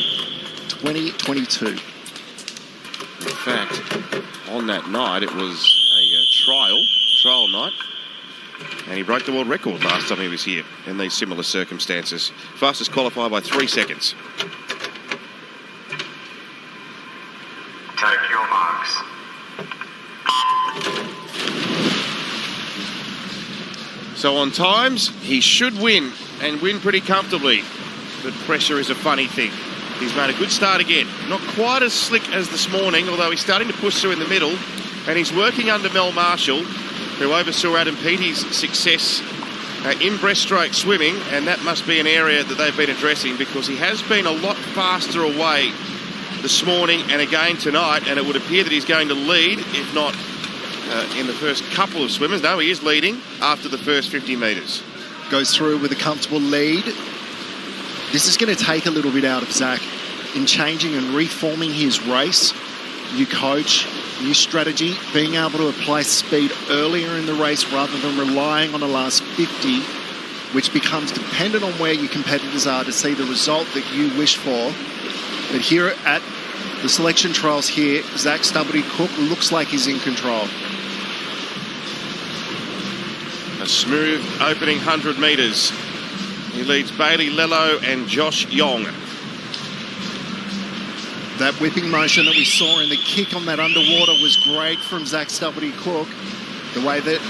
2022. In fact, on that night, it was a trial night, and he broke the world record last time he was here in these similar circumstances. Fastest qualified by 3 seconds. Take your marks. So on times, he should win, and win pretty comfortably. But pressure is a funny thing. He's made a good start again. Not quite as slick as this morning, although he's starting to push through in the middle. And he's working under Mel Marshall, who oversaw Adam Peaty's success in breaststroke swimming. And that must be an area that they've been addressing, because he has been a lot faster away this morning and again tonight. And it would appear that he's going to lead, if not in the first couple of swimmers. No, he is leading after the first 50 metres. Goes through with a comfortable lead. This is going to take a little bit out of Zach in changing and reforming his race. New coach, new strategy, being able to apply speed earlier in the race rather than relying on the last 50, which becomes dependent on where your competitors are to see the result that you wish for. But here at the selection trials here, Zach Stubblety-Cook looks like he's in control. A smooth opening 100 metres. He leads Bailey Lello and Josh Young. That whipping motion that we saw in the kick on that underwater was great from Zach Stubblety-Cook. The way that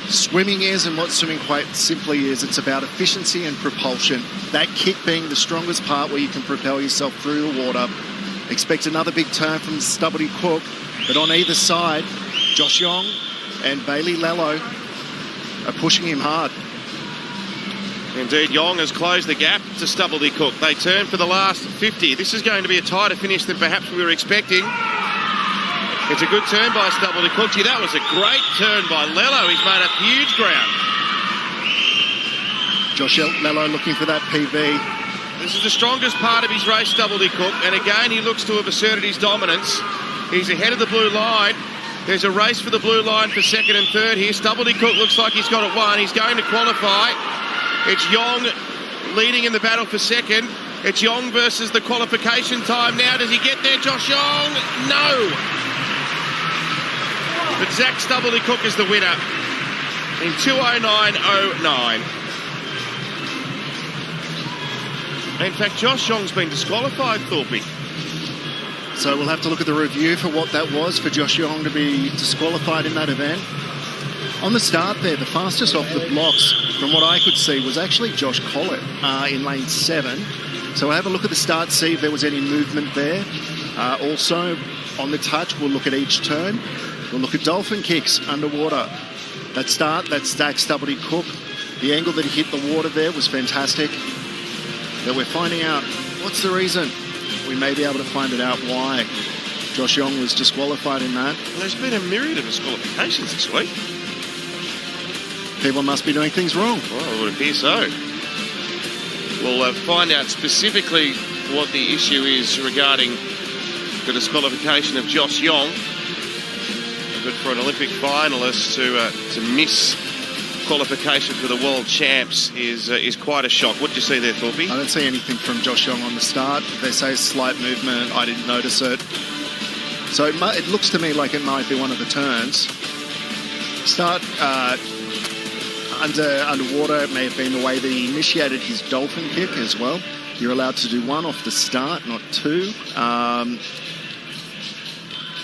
swimming is, and what swimming quite simply is, it's about efficiency and propulsion. That kick being the strongest part where you can propel yourself through the water. Expect another big turn from Stubblety-Cook, but on either side, Josh Young and Bailey Lello are pushing him hard. Indeed, Young has closed the gap to Stubblety-Cook. They turn for the last 50. This is going to be a tighter finish than perhaps we were expecting. It's a good turn by Stubblety-Cook. Gee, that was a great turn by Lello. He's made up huge ground. Josh Lello looking for that PB. This is the strongest part of his race, Stubblety-Cook, and again he looks to have asserted his dominance. He's ahead of the blue line. There's a race for the blue line for second and third here. Stubblety-Cook looks like he's got it won. He's going to qualify. It's Young leading in the battle for second. It's Young versus the qualification time now. Does he get there, Josh Young? No. But Zach Stubblety-Cook is the winner in 2:09.09. In fact, Josh Young's been disqualified, Thorpe. So we'll have to look at the review for what that was for Josh Young to be disqualified in that event. On the start there, the fastest off the blocks, from what I could see, was actually Josh Collett in lane 7. So we'll have a look at the start, see if there was any movement there. Also, on the touch, we'll look at each turn. We'll look at dolphin kicks underwater. That start, that's Zach Stubblety-Cook. The angle that he hit the water there was fantastic. But we're finding out what's the reason. We may be able to find it out why Josh Young was disqualified in that. Well, there's been a myriad of disqualifications this week. People must be doing things wrong. Well, it would appear so. We'll find out specifically what the issue is regarding the disqualification of Josh Young. But for an Olympic finalist to miss qualification for the World Champs is quite a shock. What did you see there, Thorpe? I don't see anything from Josh Young on the start. They say slight movement. I didn't notice it. So it looks to me like it might be one of the turns. Start underwater. It may have been the way that he initiated his dolphin kick as well. You're allowed to do one off the start, not two.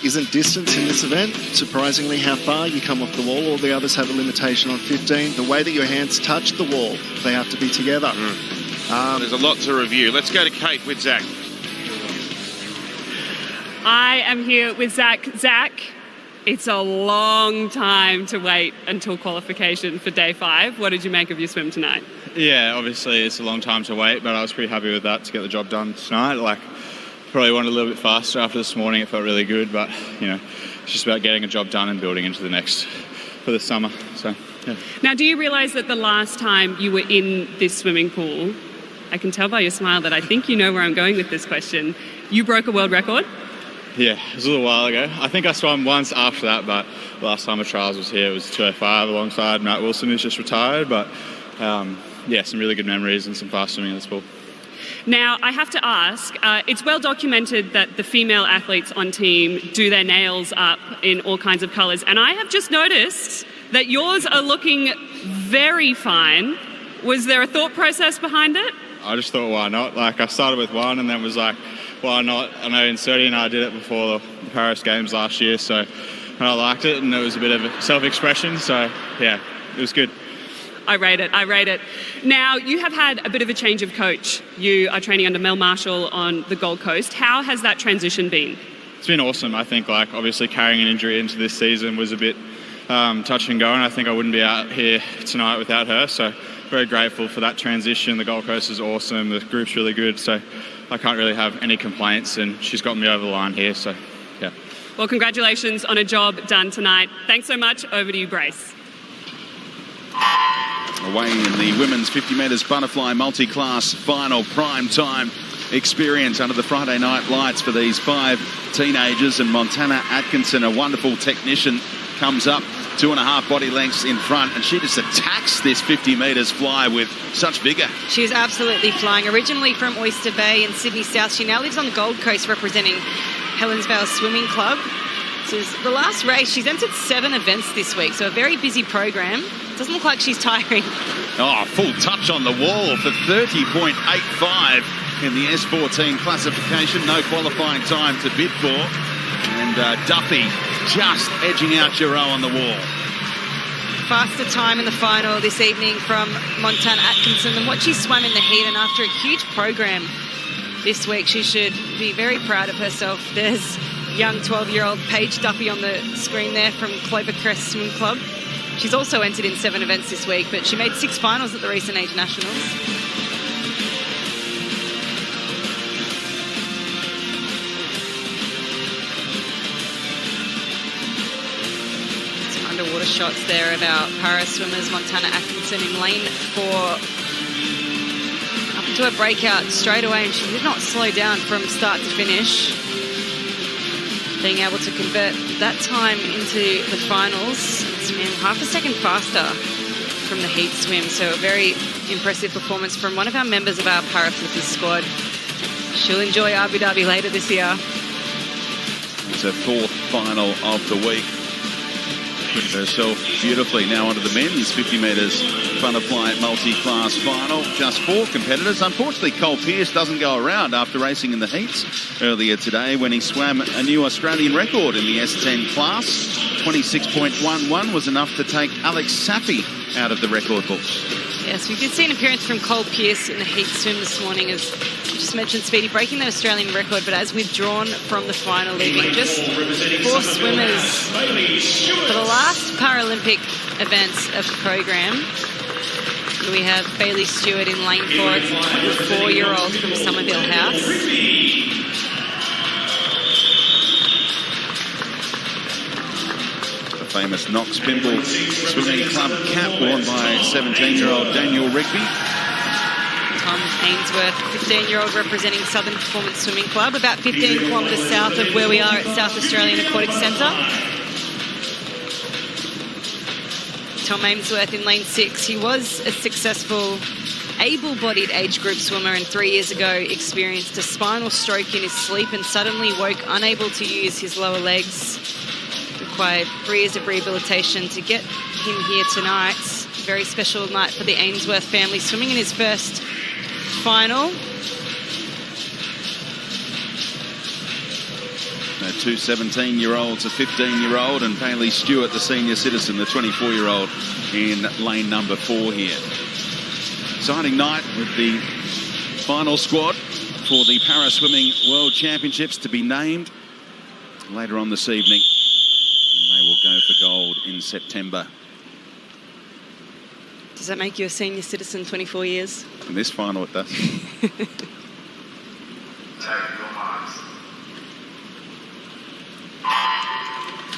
Isn't distance in this event, surprisingly, how far you come off the wall. All the others have a limitation on 15. The way that your hands touch the wall, they have to be together. There's a lot to review. Let's go to Kate with Zach. I am here with Zach. Zach, it's a long time to wait until qualification for day 5. What did you make of your swim tonight? Yeah, obviously it's a long time to wait, but I was pretty happy with that to get the job done tonight. Probably wanted a little bit faster after this morning. It felt really good, but it's just about getting a job done and building into the next for the summer. So yeah. Now, do you realise that the last time you were in this swimming pool, I can tell by your smile that I think you know where I'm going with this question, you broke a world record? Yeah, it was a little while ago. I think I swam once after that, but the last time of trials was here. It was 2:05 alongside Matt Wilson, who's just retired. But some really good memories and some fast swimming in this pool. Now, I have to ask, it's well documented that the female athletes on team do their nails up in all kinds of colours, and I have just noticed that yours are looking very fine. Was there a thought process behind it? I just thought, why not? I started with one and then was like, why not? I know in 30 and I did it before the Paris Games last year, so I liked it, and it was a bit of a self-expression, so yeah, it was good. I rate it. Now, you have had a bit of a change of coach. You are training under Mel Marshall on the Gold Coast. How has that transition been? It's been awesome. I think, obviously carrying an injury into this season was a bit touch and go, and I think I wouldn't be out here tonight without her, so very grateful for that transition. The Gold Coast is awesome. The group's really good, so I can't really have any complaints, and she's got me over the line here, so yeah. Well, congratulations on a job done tonight. Thanks so much. Over to you, Brace. Away in the women's 50 metres butterfly multi-class final prime time experience under the Friday night lights for these 5 teenagers, and Montana Atkinson, a wonderful technician, comes up 2.5 body lengths in front, and she just attacks this 50 metres fly with such vigour. She is absolutely flying. Originally from Oyster Bay in Sydney South, she now lives on the Gold Coast representing Helensvale Swimming Club. This is the last race. She's entered 7 events this week, so a very busy program. Doesn't look like she's tiring. Oh, full touch on the wall for 30.85 in the S14 classification. No qualifying time to bid for. And Duffy just edging out Giroux on the wall. Faster time in the final this evening from Montana Atkinson than what she swam in the heat, and after a huge program this week, she should be very proud of herself. There's young 12-year-old Paige Duffy on the screen there from Clovercrest Swim Club. She's also entered in 7 events this week, but she made 6 finals at the recent Age Nationals. Some underwater shots there of our para swimmers. Montana Atkinson in lane 4. Up into a breakout straight away, and she did not slow down from start to finish. Being able to convert that time into the finals. It's been half a second faster from the heat swim, so a very impressive performance from one of our members of our Paraflippers squad. She'll enjoy Abu Dhabi later this year. It's her 4th final of the week. Put herself beautifully now onto the men's 50 metres butterfly multi-class final. Just 4 competitors. Unfortunately, Cole Pearce doesn't go around after racing in the heats earlier today when he swam a new Australian record in the S10 class. 26.11 was enough to take Alex Safi out of the record books. Yes, we did see an appearance from Cole Pearce in the heat swim this morning, as you just mentioned, Speedy, breaking the Australian record, but as withdrawn from the final, leaving just 4 swimmers for the last Paralympic events of the program. We have Bailey Stewart in lane 4, a 24-year-old from Somerville House. Famous Knox Pymble Swimming Club cap worn by 17-year-old Daniel Rigby. Tom Ainsworth, 15-year-old representing Southern Performance Swimming Club, about 15 kilometres south of where we are at South Australian Aquatic Centre. Tom Ainsworth in lane 6. He was a successful, able-bodied age group swimmer, and 3 years ago experienced a spinal stroke in his sleep and suddenly woke unable to use his lower legs. Required 3 years of rehabilitation to get him here tonight. Very special night for the Ainsworth family, swimming in his first final. Two 17-year-olds, a 15-year-old, and Bailey Stewart, the senior citizen, the 24-year-old, in lane number 4 here. Exciting night with the final squad for the Para Swimming World Championships to be named later on this evening. And they will go for gold in September. Does that make you a senior citizen, 24 years? In this final, it does.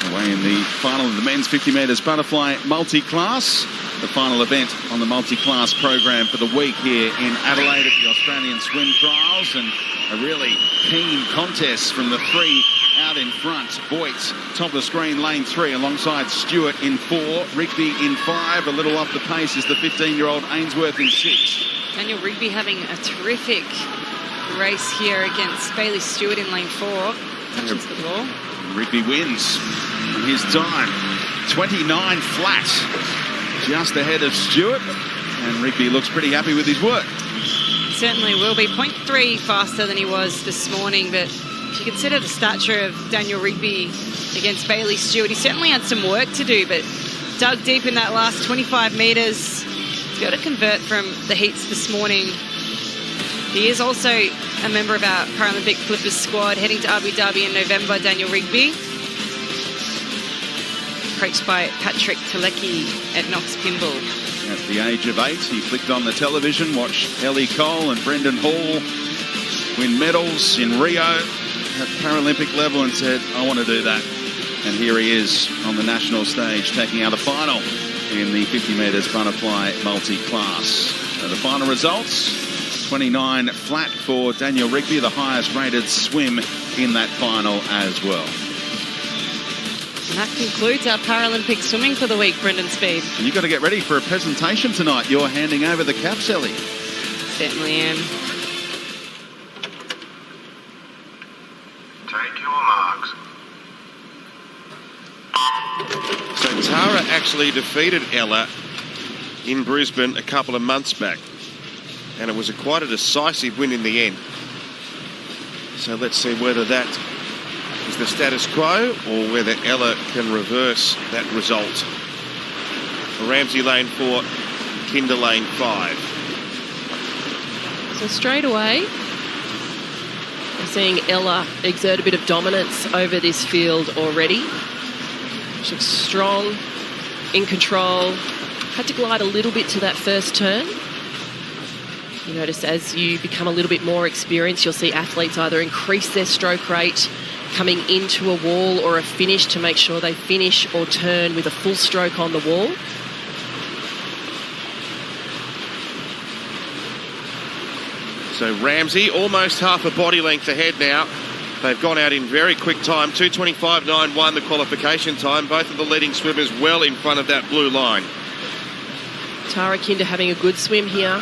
Away in the final of the men's 50 metres butterfly multi-class. The final event on the multi-class program for the week here in Adelaide at the Australian Swim Trials. And a really keen contest from the 3 out in front. Voigt, top of the screen, lane 3, alongside Stewart in 4. Rigby in 5. A little off the pace is the 15-year-old Ainsworth in 6. Daniel Rigby having a terrific race here against Bailey Stewart in lane 4. Touches the ball. Rigby wins in his time. 29 flat, just ahead of Stewart. And Rigby looks pretty happy with his work. Certainly will be. 0.3 faster than he was this morning, but if you consider the stature of Daniel Rigby against Bailey Stewart, he certainly had some work to do, but dug deep in that last 25 metres. He's got to convert from the heats this morning. He is also a member of our Paralympic Flippers squad, heading to Abu Dhabi in November, Daniel Rigby. Coached by Patrick Telecki at Knox Pymble. At the age of 8, he flicked on the television, watched Ellie Cole and Brendan Hall win medals in Rio at Paralympic level and said, I want to do that. And here he is on the national stage, taking out a final in the 50 metres butterfly multi-class. So the final results, 29 flat for Daniel Rigby, the highest rated swim in that final as well. And that concludes our Paralympic swimming for the week, Brendan Speed. And you've got to get ready for a presentation tonight. You're handing over the caps, Ellie. Certainly am. Take your marks. So Tara actually defeated Ella in Brisbane a couple of months back. And it was quite a decisive win in the end. So let's see whether that is the status quo or whether Ella can reverse that result. Ramsey lane 4, Kinder lane 5. So straight away, we're seeing Ella exert a bit of dominance over this field already. She looks strong, in control. Had to glide a little bit to that first turn. You notice as you become a little bit more experienced, you'll see athletes either increase their stroke rate coming into a wall or a finish to make sure they finish or turn with a full stroke on the wall. So Ramsey almost half a body length ahead now. They've gone out in very quick time. 2:25.91 the qualification time. Both of the leading swimmers well in front of that blue line. Tara Kinder having a good swim here.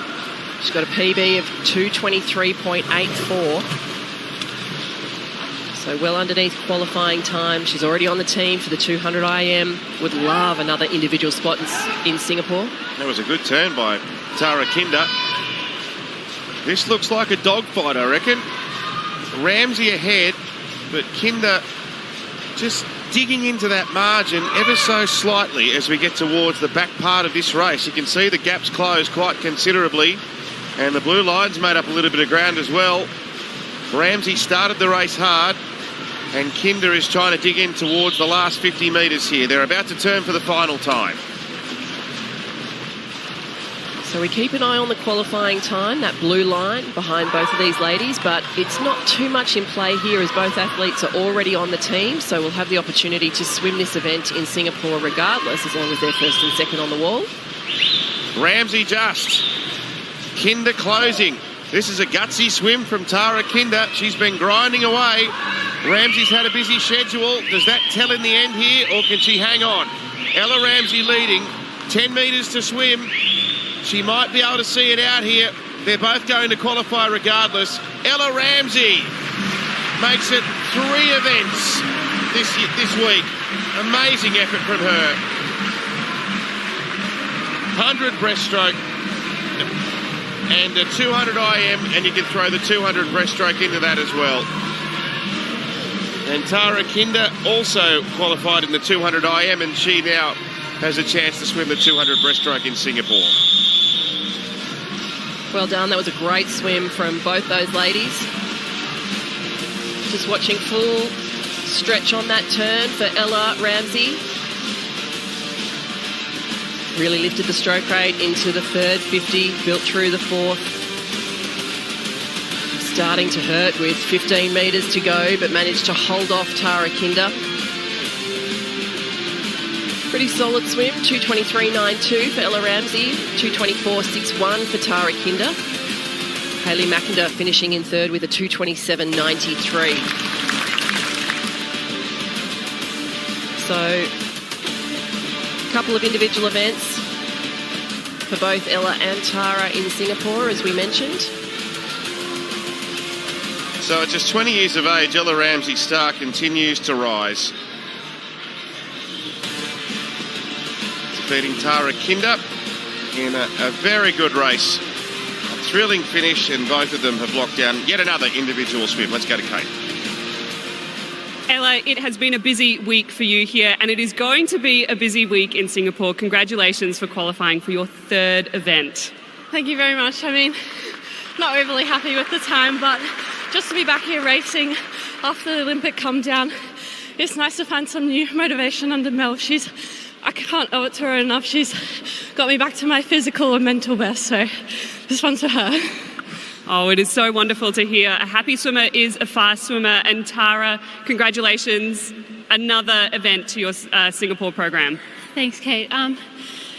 She's got a PB of 2:23.84. So well underneath qualifying time. She's already on the team for the 200 IM. Would love another individual spot in Singapore. That was a good turn by Tara Kinder. This looks like a dogfight, I reckon. Ramsey ahead, but Kinder just digging into that margin ever so slightly as we get towards the back part of this race. You can see the gaps close quite considerably, and the blue line's made up a little bit of ground as well. Ramsey started the race hard, and Kinder is trying to dig in towards the last 50 metres here. They're about to turn for the final time. So we keep an eye on the qualifying time, that blue line behind both of these ladies, but it's not too much in play here as both athletes are already on the team, so we'll have the opportunity to swim this event in Singapore regardless, as long as they're first and second on the wall. Ramsey just. Kinder closing. This is a gutsy swim from Tara Kinder. She's been grinding away. Ramsey's had a busy schedule. Does that tell in the end here, or can she hang on? Ella Ramsey leading. 10 metres to swim. She might be able to see it out here. They're both going to qualify regardless. Ella Ramsey makes it 3 events this week. Amazing effort from her. 100 breaststroke and a 200 IM, and you can throw the 200 breaststroke into that as well. And Tara Kinder also qualified in the 200 IM, and she now has a chance to swim the 200 breaststroke in Singapore. Well done. That was a great swim from both those ladies. Just watching full stretch on that turn for Ella Ramsey. Really lifted the stroke rate into the third 50, built through the fourth. Starting to hurt with 15 metres to go, but managed to hold off Tara Kinder. Pretty solid swim, 2:23.92 for Ella Ramsey, 2:24.61 for Tara Kinder. Hayley Mackinder finishing in third with a 2:27.93. So, a couple of individual events for both Ella and Tara in Singapore, as we mentioned. So at just 20 years of age, Ella Ramsey's star continues to rise. Defeating Tara Kinder in a very good race. A thrilling finish, and both of them have locked down yet another individual swim. Let's go to Kate. Ella, it has been a busy week for you here, and it is going to be a busy week in Singapore. Congratulations for qualifying for your third event. Thank you very much. I mean, not overly happy with the time, but just to be back here racing after the Olympic come down, it's nice to find some new motivation under Mel. I can't owe it to her enough. She's got me back to my physical and mental best, so this one's for her. Oh, it is so wonderful to hear. A happy swimmer is a fast swimmer. And Tara, congratulations. Another event to your Singapore program. Thanks, Kate.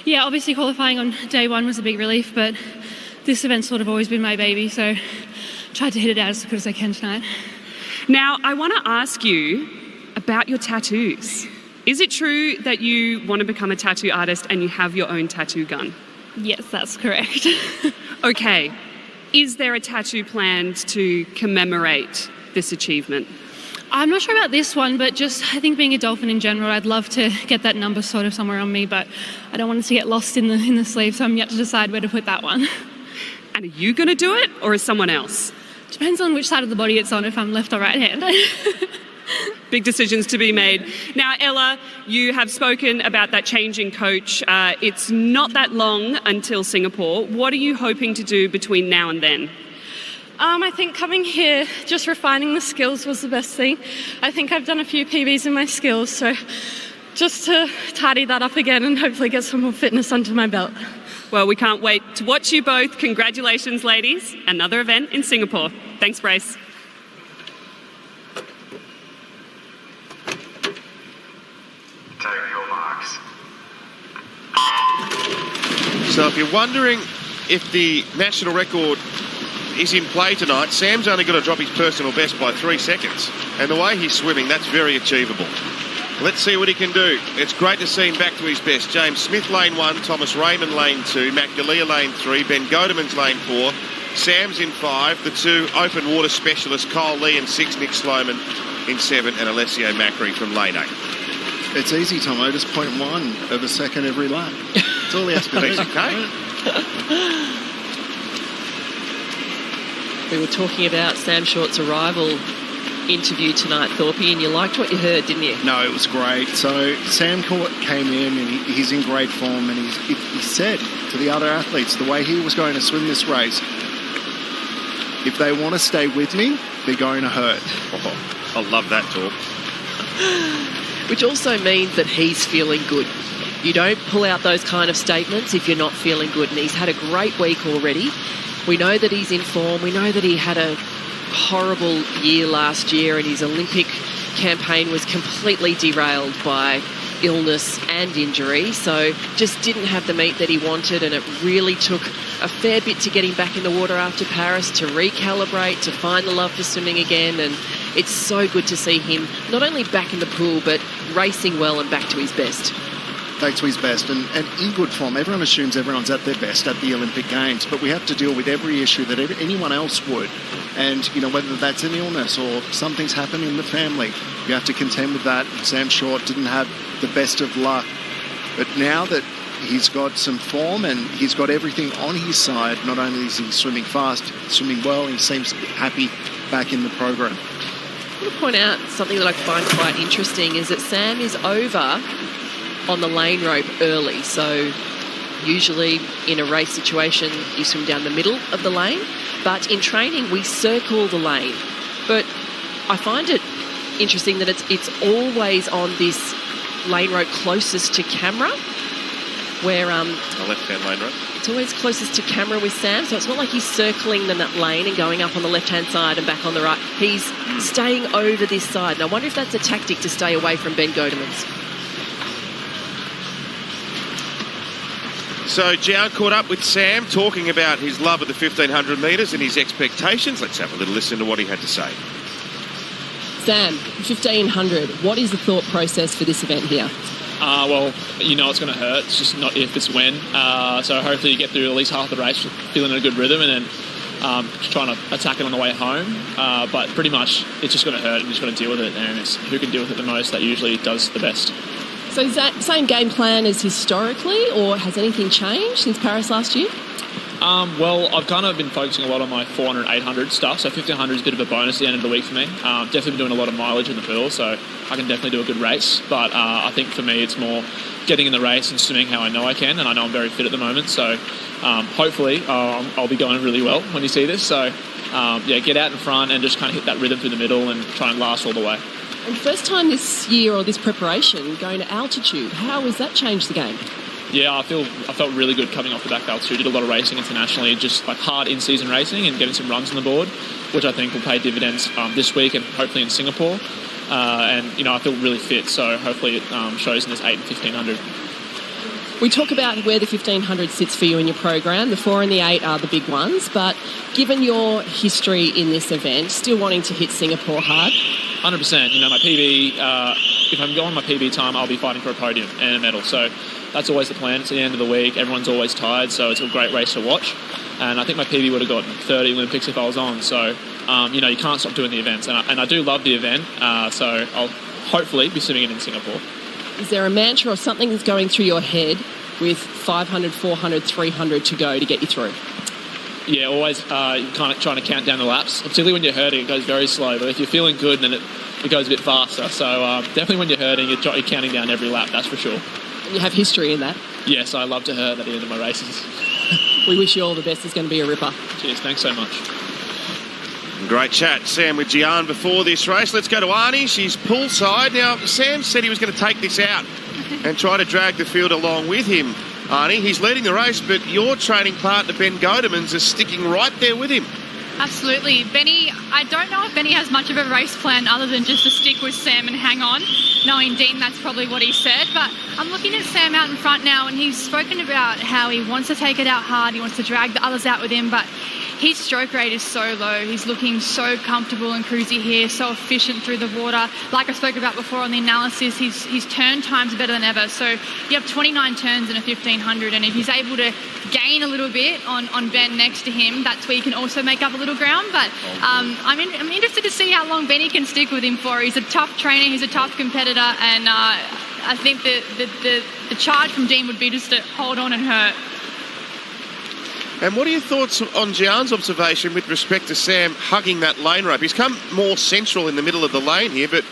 Yeah, obviously qualifying on day one was a big relief, but this event's sort of always been my baby, so tried to hit it out as good as I can tonight. Now, I want to ask you about your tattoos. Is it true that you want to become a tattoo artist and you have your own tattoo gun? Yes, that's correct. Okay. Is there a tattoo planned to commemorate this achievement? I'm not sure about this one, but just I think being a dolphin in general, I'd love to get that number sort of somewhere on me, but I don't want it to get lost in the sleeve, so I'm yet to decide where to put that one. And are you going to do it, or is someone else? Depends on which side of the body it's on, if I'm left or right hand. Big decisions to be made. Now, Ella, you have spoken about that change in coach. It's not that long until Singapore. What are you hoping to do between now and then? I think coming here, just refining the skills was the best thing. I think I've done a few PBs in my skills, so just to tidy that up again and hopefully get some more fitness under my belt. Well, we can't wait to watch you both. Congratulations, ladies. Another event in Singapore. Thanks, Brace. Take your marks. So if you're wondering if the national record is in play tonight, Sam's only got to drop his personal best by 3 seconds. And the way he's swimming, that's very achievable. Let's see what he can do. It's great to see him back to his best. James Smith, lane 1, Thomas Raymond, lane 2, Matt Galea, lane 3, Ben Godemans, lane 4, Sam's in 5, the 2 open water specialists, Kyle Lee in 6, Nick Sloman in 7, and Alessio Macri from lane 8. It's easy, Tomo, just 0.1 of a second every lap. That's all he has to do. We were talking about Sam Short's arrival interview tonight, Thorpe, and you liked what you heard, didn't you? No, it was great. So Sam came in and he's in great form, and he said to the other athletes the way he was going to swim this race, if they want to stay with me, they're going to hurt. Oh, I love that talk. Which also means that he's feeling good. You don't pull out those kind of statements if you're not feeling good, and he's had a great week already. We know that he's in form. We know that he had a horrible year last year, and his Olympic campaign was completely derailed by illness and injury, so just didn't have the meet that he wanted, and it really took a fair bit to get him back in the water after Paris, to recalibrate, to find the love for swimming again, and it's so good to see him not only back in the pool but racing well and back to his best. back to his best and in good form. Everyone assumes everyone's at their best at the Olympic Games, but we have to deal with every issue that anyone else would. And, whether that's an illness or something's happened in the family, you have to contend with that. Sam Short didn't have the best of luck. But now that he's got some form and he's got everything on his side, not only is he swimming fast, swimming well, he seems happy back in the program. I want to point out something that I find quite interesting is that Sam is over on the lane rope early. So usually in a race situation, you swim down the middle of the lane. But in training, we circle the lane. But I find it interesting that it's always on this lane rope closest to camera, where the left-hand lane rope. It's always closest to camera with Sam, so it's not like he's circling that lane and going up on the left-hand side and back on the right. He's staying over this side. And I wonder if that's a tactic to stay away from Ben Godemans. So Jian caught up with Sam, talking about his love of the 1,500 metres and his expectations. Let's have a little listen to what he had to say. Sam, 1,500, what is the thought process for this event here? Well, it's going to hurt. It's just not if, it's when. So hopefully you get through at least half the race feeling in a good rhythm and then trying to attack it on the way home. But pretty much it's just going to hurt and you just got to deal with it. And it's who can deal with it the most that usually does the best. So is that same game plan as historically, or has anything changed since Paris last year? Well, I've kind of been focusing a lot on my 400, 800 stuff, so 1,500 is a bit of a bonus at the end of the week for me. Definitely been doing a lot of mileage in the pool, so I can definitely do a good race. But I think for me, it's more getting in the race and swimming how I know I can, and I know I'm very fit at the moment. So hopefully I'll be going really well when you see this. So get out in front and just kind of hit that rhythm through the middle and try and last all the way. And first time this year or this preparation going to altitude, how has that changed the game? Yeah, I felt really good coming off the back altitude. Did a lot of racing internationally, just like hard in-season racing and getting some runs on the board, which I think will pay dividends this week and hopefully in Singapore. And I feel really fit, so hopefully it shows in this 8 and 1,500. We talk about where the 1,500 sits for you in your program. The 4 and the 8 are the big ones, but given your history in this event, still wanting to hit Singapore hard? 100%. My PB, if I'm going my PB time, I'll be fighting for a podium and a medal. So that's always the plan. It's the end of the week. Everyone's always tired, so it's a great race to watch. And I think my PB would have got 30 Olympics if I was on. So, you can't stop doing the events. And I do love the event, so I'll hopefully be swimming it in Singapore. Is there a mantra or something that's going through your head with 500, 400, 300 to go to get you through? Yeah, always kind of trying to count down the laps. Particularly when you're hurting, it goes very slow. But if you're feeling good, then it goes a bit faster. So definitely when you're hurting, you're counting down every lap, that's for sure. And you have history in that? Yes, I love to hurt at the end of my races. We wish you all the best. It's going to be a ripper. Cheers, thanks so much. Great chat, Sam, with Jian before this race. Let's go to Arnie. She's poolside. Now, Sam said he was going to take this out and try to drag the field along with him. Arnie, he's leading the race, but your training partner, Ben Godemans, is sticking right there with him. Absolutely. Benny, I don't know if Benny has much of a race plan other than just to stick with Sam and hang on. Knowing Dean, that's probably what he said. But I'm looking at Sam out in front now, and he's spoken about how he wants to take it out hard. He wants to drag the others out with him, but his stroke rate is so low. He's looking so comfortable and cruisy here, so efficient through the water. Like I spoke about before on the analysis, his turn times are better than ever. So you have 29 turns in a 1,500, and if he's able to gain a little bit on Ben next to him, that's where you can also make up a little ground. But I'm interested to see how long Benny can stick with him for. He's a tough trainer, he's a tough competitor, and I think the charge from Dean would be just to hold on and hurt. And what are your thoughts on Jian's observation with respect to Sam hugging that lane rope? He's come more central in the middle of the lane here, but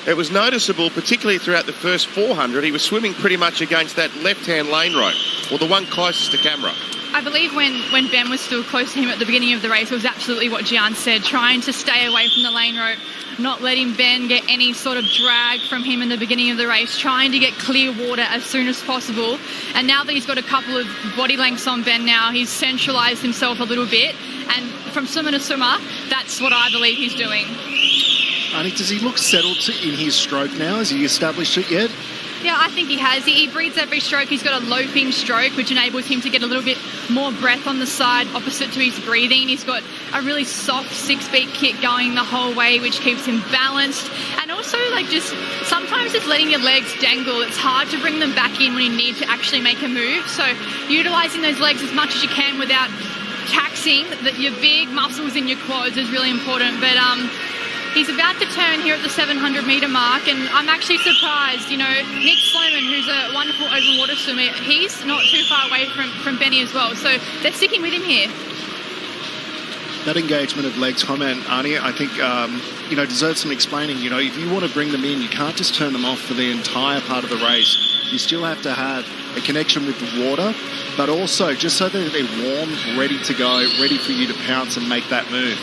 it was noticeable, particularly throughout the first 400, he was swimming pretty much against that left-hand lane rope, or the one closest to camera. I believe when Ben was still close to him at the beginning of the race, it was absolutely what Jian said, trying to stay away from the lane rope, not letting Ben get any sort of drag from him in the beginning of the race, trying to get clear water as soon as possible. And now that he's got a couple of body lengths on Ben now, he's centralised himself a little bit. And from swimmer to swimmer, that's what I believe he's doing. Arnie, does he look settled in his stroke now? Has he established it yet? Yeah, I think he has. He breathes every stroke. He's got a loping stroke, which enables him to get a little bit more breath on the side opposite to his breathing. He's got a really soft 6-beat kick going the whole way, which keeps him balanced. And also just sometimes it's letting your legs dangle. It's hard to bring them back in when you need to actually make a move. So utilising those legs as much as you can without taxing your big muscles in your quads is really important. But he's about to turn here at the 700 metre mark, and I'm actually surprised. Nick Sloman, who's a wonderful open water swimmer, he's not too far away from Benny as well. So they're sticking with him here. That engagement of legs comment, Arnie, I think, deserves some explaining. If you want to bring them in, you can't just turn them off for the entire part of the race. You still have to have a connection with the water, but also just so that they're warm, ready to go, ready for you to pounce and make that move.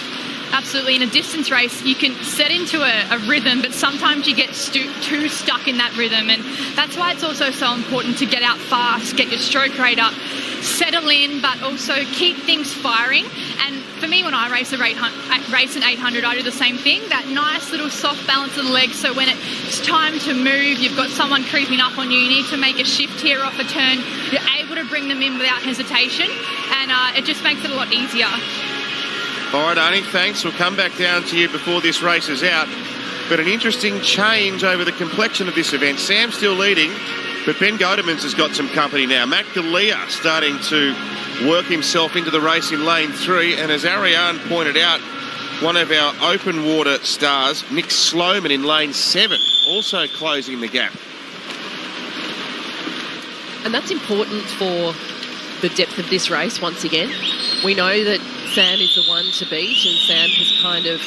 Absolutely. In a distance race, you can set into a rhythm, but sometimes you get too stuck in that rhythm. And that's why it's also so important to get out fast, get your stroke rate up, settle in, but also keep things firing. And for me, when I race an 800, I do the same thing, that nice little soft balance of the legs. So when it's time to move, you've got someone creeping up on you, you need to make a shift here off a turn, you're able to bring them in without hesitation, and it just makes it a lot easier. All right, Arnie, thanks. We'll come back down to you before this race is out. But an interesting change over the complexion of this event. Sam's still leading, but Ben Godemans has got some company now. Mac Dalia starting to work himself into the race in lane 3. And as Ariane pointed out, one of our open water stars, Nick Sloman, in lane 7, also closing the gap. And that's important for the depth of this race once again. We know that Sam is the one to beat, and Sam has kind of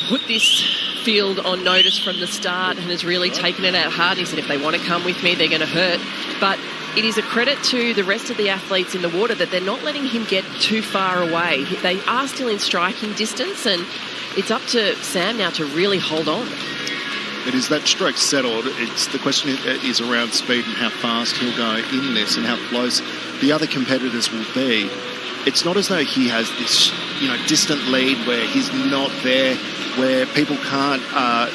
put this field on notice from the start and has really taken it out hard. He said, if they want to come with me, they're going to hurt. But it is a credit to the rest of the athletes in the water that they're not letting him get too far away. They are still in striking distance, and it's up to Sam now to really hold on. It is that stroke settled. It's the question is around speed and how fast he'll go in this and how close the other competitors will be. It's not as though he has this, distant lead where he's not there, where people can't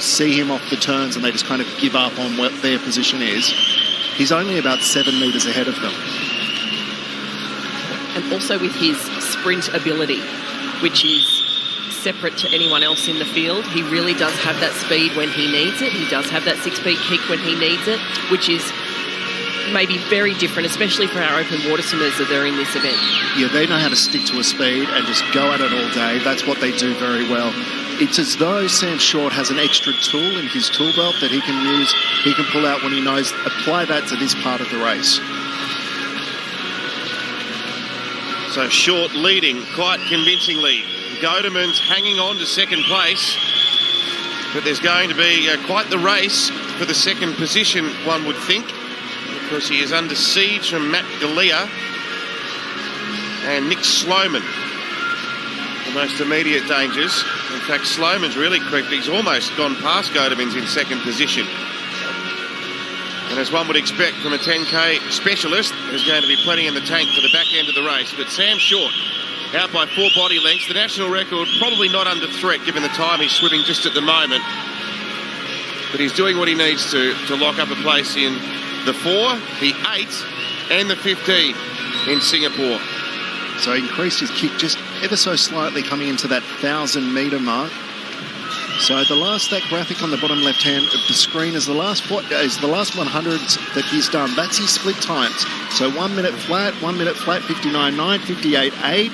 see him off the turns and they just kind of give up on what their position is. He's only about 7 metres ahead of them. And also with his sprint ability, which is separate to anyone else in the field. He really does have that speed when he needs it. He does have that 6-speed kick when he needs it, which is maybe very different, especially for our open water swimmers that are in this event. Yeah, they know how to stick to a speed and just go at it all day. That's what they do very well. It's as though Sam Short has an extra tool in his tool belt that he can use, he can pull out when he knows, apply that to this part of the race. So Short leading quite convincingly. Godemans hanging on to second place. But there's going to be quite the race for the second position, one would think, because he is under siege from Matt Dalia and Nick Sloman. The most immediate dangers. In fact, Sloman's really creeped. He's almost gone past Godemans in second position. And as one would expect from a 10K specialist, there's going to be plenty in the tank for the back end of the race. But Sam Short out by 4 body lengths. The national record probably not under threat given the time he's swimming just at the moment. But he's doing what he needs to lock up a place in the 4, the 8 and the 15 in Singapore. So he increased his kick just ever so slightly coming into that 1,000-metre mark. So that graphic on the bottom left-hand of the screen is the last 100s that he's done. That's his split times. So 1 minute flat, 59.9, 58.8.